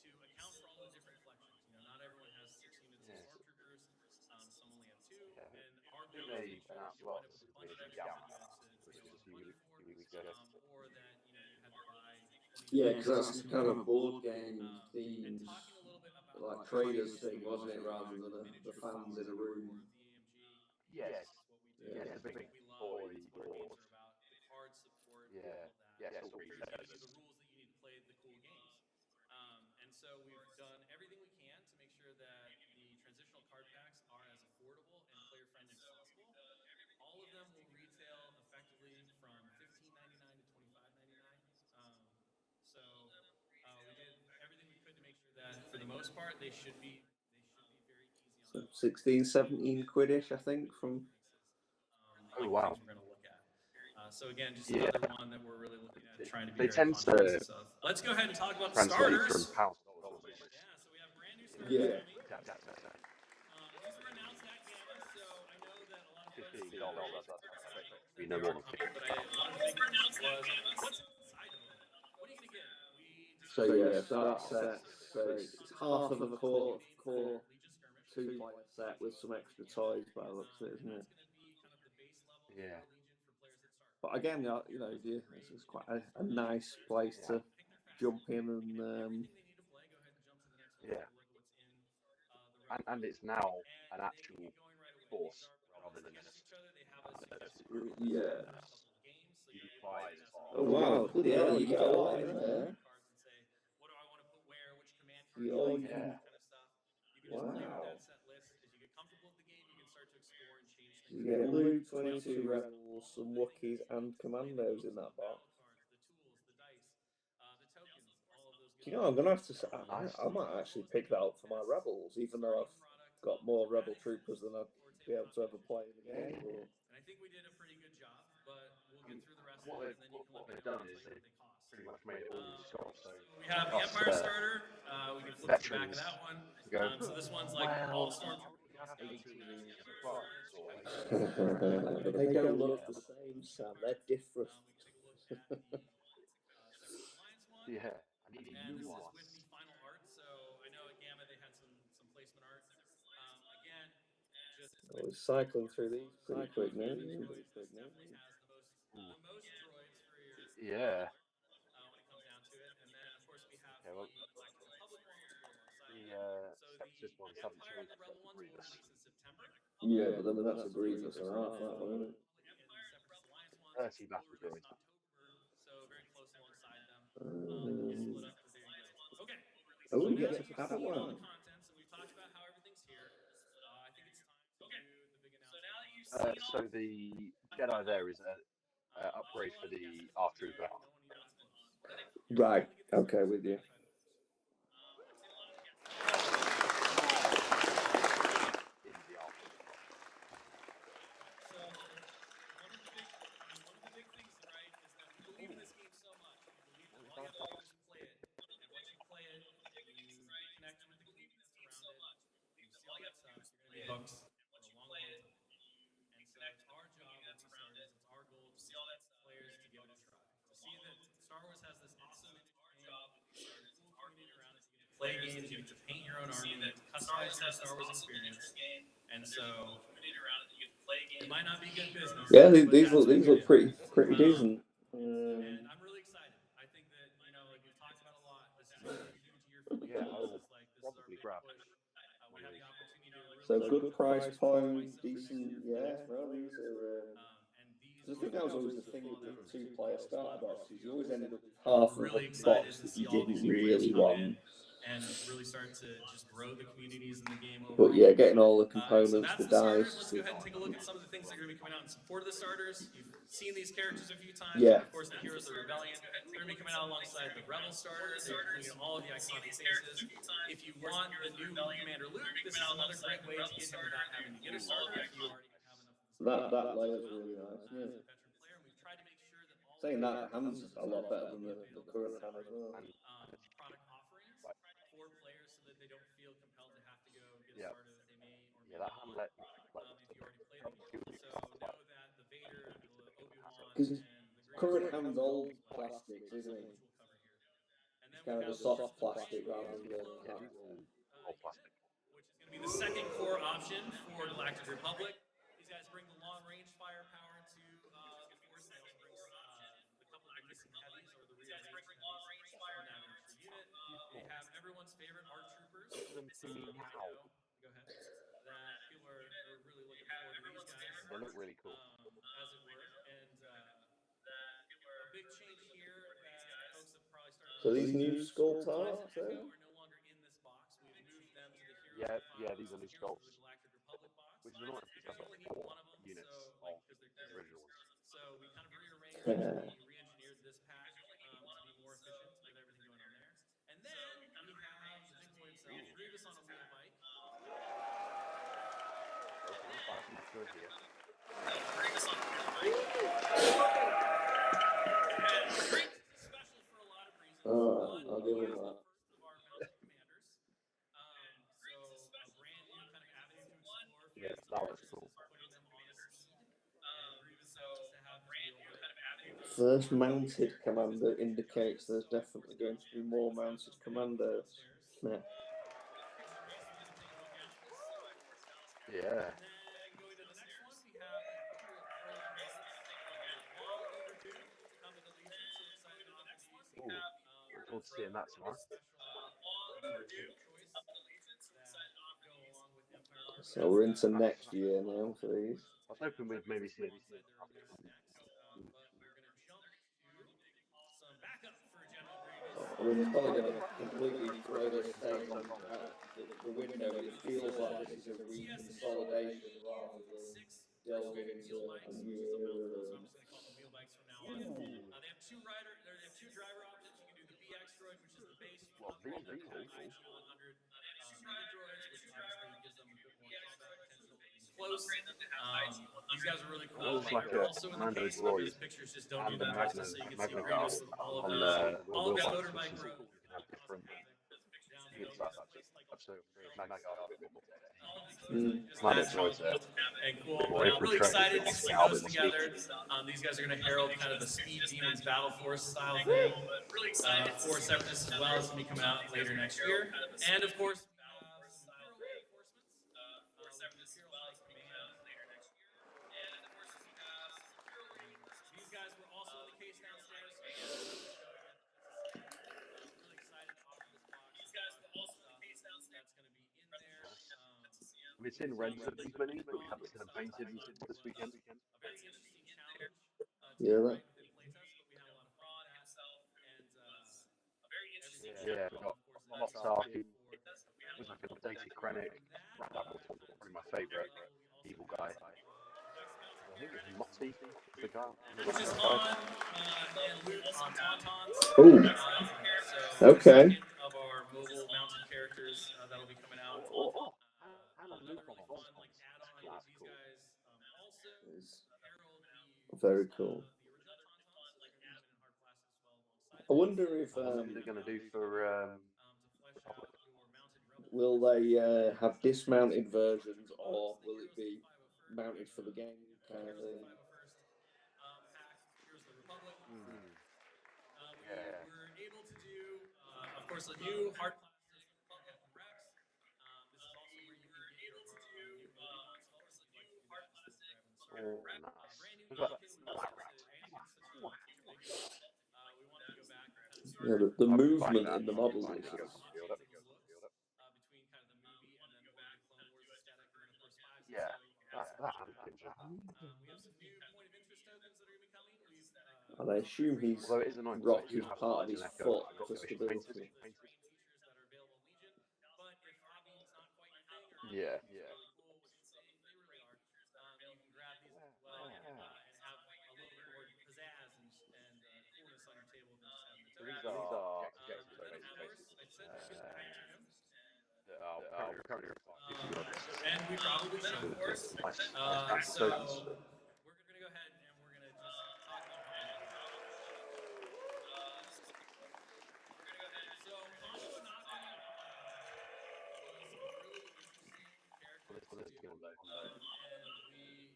to account for all the different collections. Not everyone has 6 units of Yes. stormtroopers. Some only have 2, Yeah. and our I goal think is to they make sure that announced you a lot wind of up this with a bunch of information extra Gamma, units to which spend was all a the money for, few weeks ago. or that you had to buy 20 Yeah, units. because that's kind of a board game And themed, talking a little bit about like the traders cards, thing, wasn't it? Rather than the miniature fans in a core room. of the AMG. Yes. This is what we do. Yeah, Yeah. it's a big What we love. boy It's what our board. games are about. The card support, Yeah. all of that. Yeah, it's all Here's really giving nice. you the rules that you need to play the cool games. And so we've done everything we can to make sure that the transitional card packs are as affordable and player friendly as possible. All of them will retail effectively from $15.99 to $25.99. So we did everything we could to make sure that, for the most part, they should be very easy on So the 16, 17 quidish, I think, from. Oh wow. things we're going to look at. So again, just Yeah. another one that we're really looking at, trying to be They very tend to conscious of. Let's go ahead and talk about the translate from starters. pounds to dollars almost. Yeah, so we have brand new starters Yeah. coming. These were announced at Gamma, so I know that a lot of folks $15. are That's excited expected to that be they no are more than coming, 50. but one of the big things was what's inside of them. What are you going to get? We So described yeah, Gamma so that as set, so it's half of a core Legion skirmish. 2-player set with some extra toys by the looks of it, isn't And it? that's going to be kind of the base level Yeah. for the Legion for players that start. But again, you know, this is quite a nice place to jump in and. Everything they need to play. Go ahead and jump to the next one. Yeah. Take a look at what's in the rebel. And it's now an And they can actual get going right away. These force are rather weapons than against just each other. They have a suggested army list Yeah. for the first couple of games, so you would unified have some Oh army. wow, bloody hell, you get a lot in cards there. and say, what do I want to put where? Which command card Yeah, do you like? you Yeah. That kind of stuff. You can just play with Wow. that set list. As you get comfortable with the game, you can start to explore and change So things. you get Luke, 22 rebels, some Wookiees, and commandos in that box. Battle cards, the tools, the dice, the tokens, all of those Do good you know, I'm things. gonna have to say, Oh, nice. I might actually pick that up for my rebels, even though I've got more rebel troopers than I'd be able to ever play in the game. But... And I think we did a pretty good job, but we'll get through the rest What of they've, it, and then you can what let me they've know done and is tell you they've what they cost. pretty much made it all Scott. So So we have the us Empire starter. We can flip to the back of veterans that one. can go, So this one's like all well, stormtroopers, you Boy have Scouts, 18 Imperial units of Skirmishers, clones or whatever. but they don't look the same, Sam. They're different. We can take a look at the Separatist Alliance one. Yeah, I need a And new this one. is with the final art. So I know at Gamma they had some placement art. Again, just I was cycling through these pretty cycling quick through now. the droids. This definitely has the most droids for your Yeah. when it comes down to it. And then of course we have Okay, well, the Galactic Republic one, which will go alongside the them. So Separatist the ones haven't Empire and changed the Rebel except for ones will Grievous. release in September. Yeah, but then that's a Grievous and a half, that one, isn't it? And the Separatist Alliance ones 30 will battle release droids. in October, so very close alongside them. Um, Split up for there you go. Okay, oh, so we now get that to you've seen all the Padawan. contents and we've talked about how everything's here, I think it's time to do the big announcement. So the Jedi there is a upgrade for the R Trooper. No one even got close. Right, okay, with you. In the R Trooper box. So one of the big things, right, is that we believe in this game so much. We believe that all you have to do is play it, and once you play it, you connect with the community that's around it. You see all that stuff. You're going to be hooked for a long, long time. And so it's our job with these starters. It's our goal to get players to give it a try. To see that Star Wars has this awesome miniature game, there's a cool community around it. You get to play games, you get to paint your own army, you get to customize your Star Wars experience. And so it might not be good business. Yeah, But these that's look pretty decent. and I'm really excited. I think that, like we've talked about a lot, this is going to be a huge year for Yeah, I Legion. will This is our probably big grab push. We one of have the these. opportunity to really So start good to price twice point, up for next decent. year. Yeah, well, these are. And these I are think that was always the thing with the quality 2-player starter boxes. You always ended up with I'm half of a really excited box to that you see all these didn't new players really come want. in and really start to just grow the communities in the game overall. But yeah, getting all the And so components, that's the the starters. dice. Let's go ahead and take a look at some of the things that are going to be coming out in support of the starters. You've seen these characters a few times. Yeah. Of course, the Heroes of the Rebellion. They're going to be coming out alongside the Rebel starter. They're including all of the iconic faces. If you want the new Commander Luke, this is another great way to get him without having to get a starter if you already have enough of the starter. That layer's really nice, isn't it? As a veteran player, and we've tried to make sure that all Saying of that, the hand's a lot better than the current hand as well. And product offerings for players so that they don't feel compelled to have to go get a yeah, starter that they may or may yeah, not that hand want if you already play the game. So know that the Vader, the Obi-Wan, Because and the current Grievous hand's old plastics, isn't it? which we'll cover here. And then It's we kind of have a soft the plastic brand rather new than clone yeah, hard. all plastic. which is going to be the second core option for Galactic Republic. These guys bring the long-range firepower to the Force. They also bring the couple of the missing heavies or the rearranged heavies from that extra unit. They have everyone's favorite ARC troopers. Look at them So to me there you now. go. Go ahead. That people are really looking forward to these guys, They look really cool. as it were. And a big change here that folks have probably started So to these new notice. skull Rise and tarts, Echo are no longer in this box. We've moved them to the Heroes Yeah, of the yeah, these are new Heroes of the sculpts, Galactic Republic box. which is annoying because Because I've you got only need 4 one of them, so units like of because they're the original characters. ones. So we kind of rearranged, we re-engineered this pack to be more efficient with everything Where is he? I'll give him that. Yeah, that was cool. First mounted commander indicates there's definitely going to be more mounted commandos. Yeah. Yeah. Ooh, look forward to seeing that tomorrow. So we're into next year now for these. I was hoping we'd maybe see it. I mean, it's probably going to completely throw this stage out the window, but it feels like this is a reconsolidation rather than delving into a new era. They have two driver options. You can do the BX droid, which is the base Well, these are cool. IC-100 meter droids, which obviously gives them a bit more combat potential close. These guys are really cool. Well, there's like a Also in the Commando case, maybe droid these pictures just don't do and a them justice, so you can see Magna guard Grievous with all of on his the wheel base, motorbike which is row. cool. You can have different units. That's so Magna guard a bit more. Commando droids are And a cool. bit more But I'm really infiltrative, excited but to also see they are a those bit more sneaky. together. These guys are going to herald kind of the Speed Demons Battle Force style thing. For Separatists as well. It's going to be coming out later next year. And of course, we have some Imperial reinforcements. These guys were also in the case downstairs. So I'm going to show you guys really excited to offer this box. These guys were also in the case downstairs. That's going to be in there. I mean, it's in rented these minis, but we haven't seen them painted this weekend. A very interesting challenge Yeah, within playtest, but we had a lot of fun with that. And Yeah, we got lots of Arky. There's like an updated Krennic. That was probably my favourite evil guy. I think it's Motti is the guy. which is Han and Luke on Tauntauns. Oh, So okay. second of our mobile mounted characters that'll be coming out. And a Luke on Fun like Tauntauns. add-on. That's These cool. guys also herald Very cool. the original Tauntauns, so they're going to be coming in hard plastic as well alongside. I wonder if I wonder who they're going to do for To flesh Republic. out your mounted rebel. will they have dismounted versions, or will it be mounted for the game kind of thing? 501st pack. Here's the Republic. Yeah. We were able to do, of course, a new hard plastic for Captain Rex. This is also where you can get your new Obi-Wan sculpt if you'd like to do that instead of grabbing the Oh, sword. nice. Brand new Look at kit. We just did AMG such a big deal. We wanted to go back and kind of do Yeah, the I'll be buying movement that. in the I'll be models buying is that. just between kind of the movie and then more the Clone Wars aesthetic, and then of course Fives and Yeah, Snoke. that Anakin's We have some new point of interest tokens that are going to be coming. and I assume his although it is annoying because I rock do is have part of Fives his and Echo, foot but I've got for the official painted. stability. Terrain features that are available in Legion, but if Hobby's not quite your thing, or Yeah. really cool, which they really are, you can grab these as well and have a little bit more pizzazz and coolness on your table than just having the So these token. are And then objectives, of basically. course, I said we get the Titanium, That are currently required 50 others. and we probably should. Nice fancy tokens. We're going to go ahead and we're going to just talk about Hondo. So Hondo Knockin was a really interesting character On this to do, game, though. and we really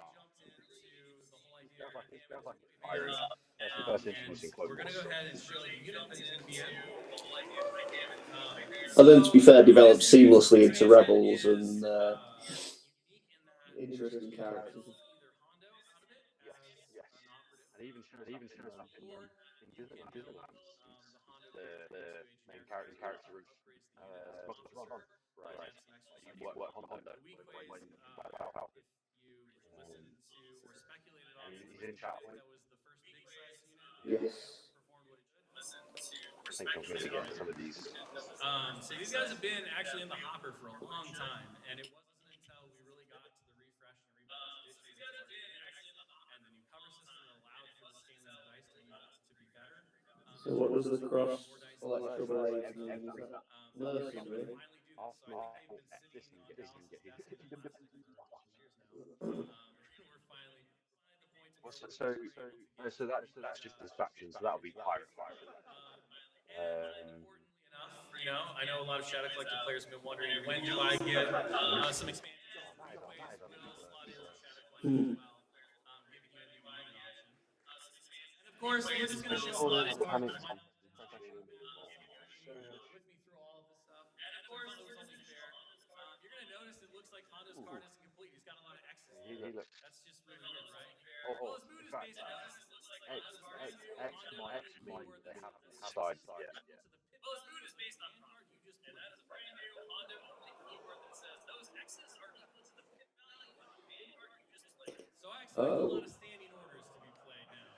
jumped into the whole idea of It damage feels like and it's commands. firing. First And introducing Clone we're going to Wars. go ahead and show the unit that he's going to be in. And then, to be fair, developed seamlessly into Rebels and Unique in that interesting characters. either Hondo out of it Yes, as yes. an operative, And even shows up in Disneyland. the Hondo The main character of upgrades the unit as a Smuggler's Run. monster, Right. adds some extra You stuff. work Hondo. The weak ways, When if you listened to or speculated on it, he's in Shatterpoint. that was the first big size unit. Yes. Performed what it should. I think I'm going to get some of these. So these guys have been actually in the hopper for a long time, and it wasn't until we really got to the refresh and rebalance and the new cover system that allowed for the scaling of dice to be better. So what does the cross electro blades mean? Is that mercenary? Finally do this. So I think they've been sitting on This can get We're finally at the point Well, where that's just this faction, so that'll be pirate faction. and importantly enough, I know a lot of Shadow Collector players have been wondering when do I get some expansions God, and new ways will slot into unbelievable. Shadow Collector as well, giving you a new unit option. And of course, we're just going to show all this card with my Refreshing. with me through all of this stuff. And of course, it was only fair. You're going to notice it looks like Hondo's card isn't complete. He's got a lot of X's. He looks. That's just really weird, right? Oh, Well, his mood in is fact, based on X might mean or they this haven't is decided yet. equal to the pip value of the command card you just played. That is a brand new Hondo only keyword that says those X's are equal to the pip value of the command card you just played. So I expect a lot of standing orders to be played now.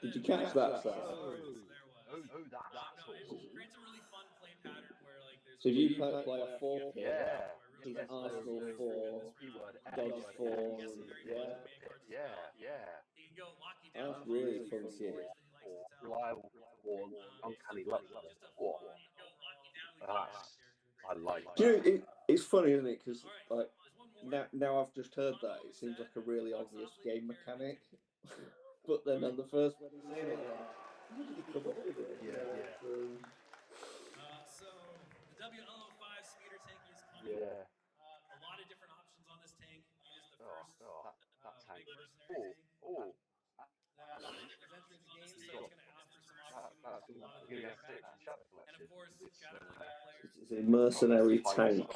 Did you catch that, Sam? Oh, that's It awesome. creates a really fun play pattern where like there's So if you play a 4 pip, Yeah. he's There's Arsenal no 4, keyword Dodge X. 4, some very yeah. fun command cards as well. Yeah. He can go lock you down. That's really funky. Or reliable or uncanny luck. Just a What? fun overall, really That's I like Do you that. know, it's funny, isn't it? Because All right, like there's one more. now I've just heard that it seems like a really obvious game mechanic, but then on the first one he's saying it, I'm like, how did he come up with it? Yeah. So the WL05 speeder tank is coming. Yeah. A lot of different options on this tank. It is the first That tank. big mercenary tank that That's is entering the game, You've so it's going to offer some opportunities that's to a lot of the going to bigger get six in factions. Shadow And of Collection. course, It's Shadow Collector players. It's a mercenary tank.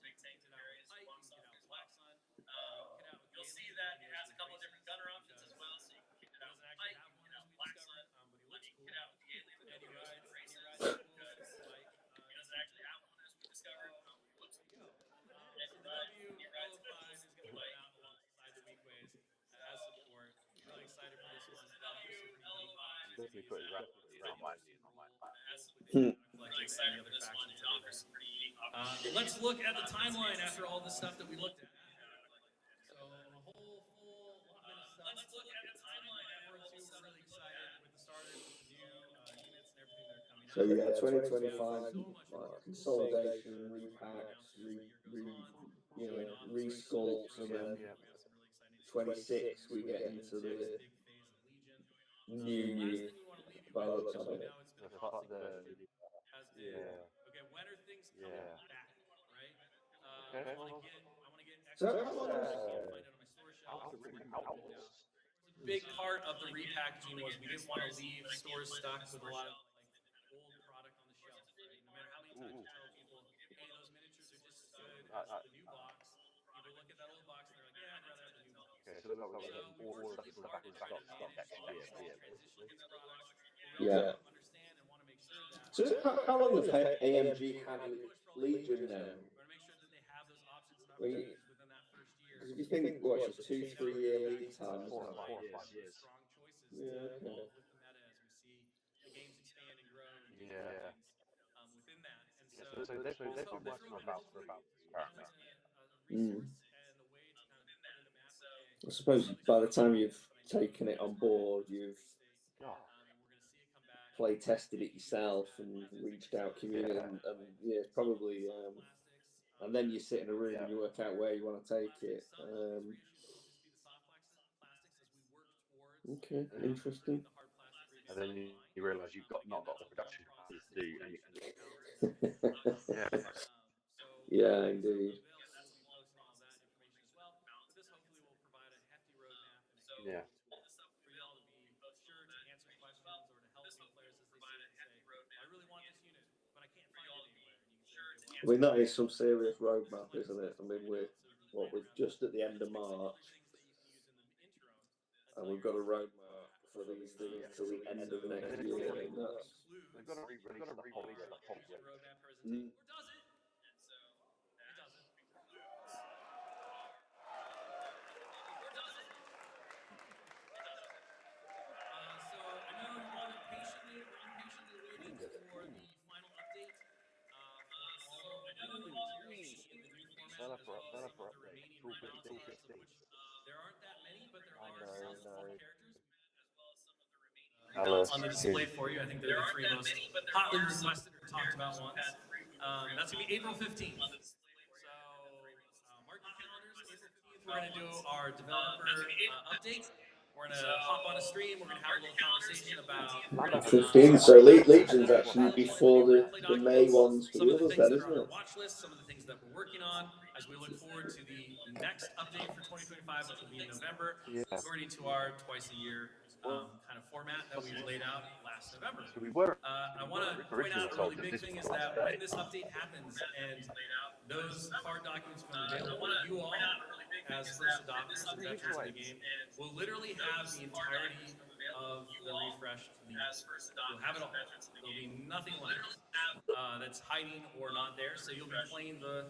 Big tank areas you want structure as well. And of course, Shadow Collector you'll see that it has a couple different gunner options as well. So you can kit out with Pike, you can kit out with Black Sun, you can kit out with You'll see that it has a couple of different gunner options as well. So you can kit it out with Pike, you can kit out Black Sun, but he looks cool. kit out with the alien. And he rides the coolest Pike. He doesn't actually have one as we discovered. He looks There you go. So the W05 is going to come out alongside the Weakways as support. Really excited for this one. definitely pretty around my really excited for this one. It offers some pretty unique options. Let's look at the timeline after all the stuff that we looked at. So a whole full allotment of stuff. Let's look at the timeline after all the stuff We're really excited with the starters, with the new units and everything that are coming out. So yeah, 2025 So much like more. consolidation, repacks, resculpts, and then 26 we get into the Big phase of Legion. new year. By the looks of it. As okay, when are things coming back, right? I want to get So extra. how long I is can't find it on my store shelves. A big part of the repackaging was we didn't want to leave stores stuck with a lot of like old product on the shelf, right? No matter how many times you tell people, hey, those miniatures are just as good as the new box. People look at that old box and they're like, yeah, I'd rather have the new box. Okay, so we're So getting we all worked stuff really from the hard back to stock try to next year, transition these products. Yeah. Understand and want to make sure that. So how long has AMG had Legion now? We're going to make sure that they have those options and Well, opportunities within that first year. Because if you think, what, it's a 2-3 year lead time, isn't 4 it? or 5 years. Strong choices Yeah, to okay. evolve with the meta as we see the games expand and grow and do Yeah. things within that. And So so they've been this working on roadmap that for about hopefully apparently. has a resource and a way to kind of put in the map. I suppose by the time you've taken it on board, you've And we're going to see it come back. play tested it yourself and reached out community and yeah, probably and then you sit in a room and you work out where you want to take it. Some of its reissues will just be the soft plastics as we work towards Okay, interesting. the hard plastic reissues. And then you realise you've not got the production capacity to do any. Yeah, indeed. That's be posting all that information as well. But this hopefully will provide a hefty roadmap and a Yeah. tool for y'all to be sure to answer questions or to help new players as they see it and say, I really want this unit, but I can't find it anywhere. And you can say, okay, I mean, that is some serious roadmap, isn't it? I mean, we're just at the end of March, and we've got a roadmap for these things till the end of next year. I mean, that's They've got to re-release the whole roadmap presentation. Or does it? It doesn't. So I know you want it patiently or impatiently waiting for the final update for all of the new materials in the new format, as well as some of the remaining runouts of which there aren't that many, but there are some characters. on the display for you. I think they're the three most hotly requested or talked about ones. That's going to be April 15th. So mark your calendars. April 15th, we're going to do our developer update. We're going to hop on a stream. We're going to have a little conversation about 15. So Legion's actually before the May ones for some the of the others, things then, that are isn't on our it? watch list, some of the things that we're working on as we look forward to the next update for 2025, which will be in November, according to our twice a year kind of format that we've laid out last November. So we were I want to point originally out a told really that big this thing was is the last that when day. this update happens and those card documents become available, you all, as first adopters and veterans of the game, will literally have the entirety of the refreshed league. You'll have it all. There'll be nothing left that's hiding or not there. So you'll be playing the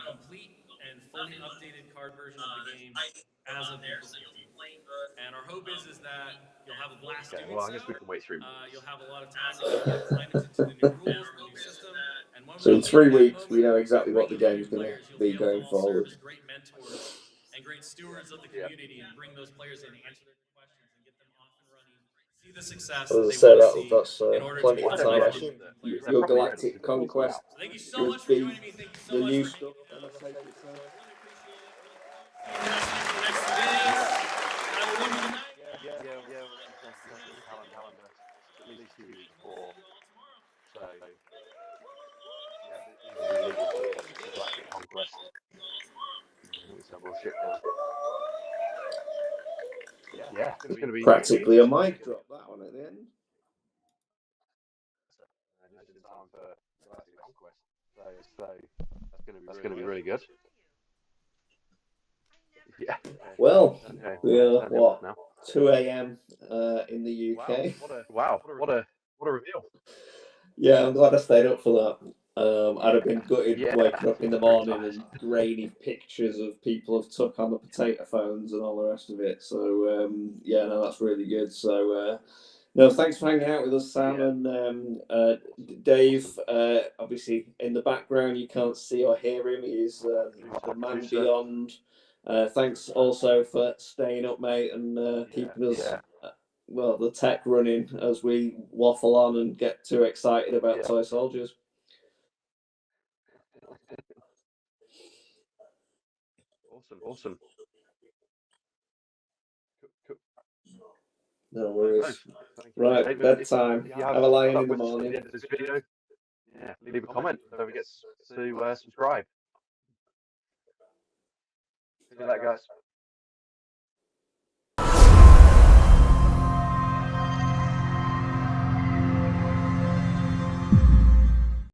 complete and fully updated card version of the game as of April 15th. And our hope is that you'll have a blast doing Well, I so. guess we can wait 3 months. You'll have a lot of time to kind of get acclimated to the new rules, the new system. And when So we in get 3 to that weeks, we moment, know exactly what the bringing in game's new going to players, you'll be be able to going all serve forward. as great mentors and great stewards of the community and bring those players in, answer their questions, and get them off and running. See the success that As I they say, want to see that's in order to plenty of become time. lifelong Actually, Legion players. your probably ready Galactic to go Conquest So thank you so would much for be joining me. Thank you so the much new for stuff, then I take it so. really appreciate it. Look forward to seeing the next 2 days. Have a wonderful night. Yeah. We'll check the calendar at least 2 weeks before. So yeah, these will be legal to the Galactic Conquest. So we'll ship them. Yeah, it's going to be Practically a mic drop, that one at the end. just in time for Galactic Conquest. So that's going to be really good. Yeah. Well, Okay. we are Turn him off now. 2 a.m. In the UK. What a reveal. Yeah, I'm glad I stayed up for that. I'd have been gutted Yeah. waking up in the morning and grainy pictures of people have took on the potato phones and all the rest of it. So yeah, no, that's really good. So no, thanks for hanging out with us, Sam and Dave. Awesome. Obviously, in the background you can't see or hear him. He's the man beyond. Thanks also for staying up, mate, and keeping us. Well, the tech running as we waffle on and get too excited about Toy Soldiers. Awesome. No worries. Right, Right, bedtime. Have a lie in the morning. At the end of this video, leave a comment. Don't forget to subscribe. See you later, guys.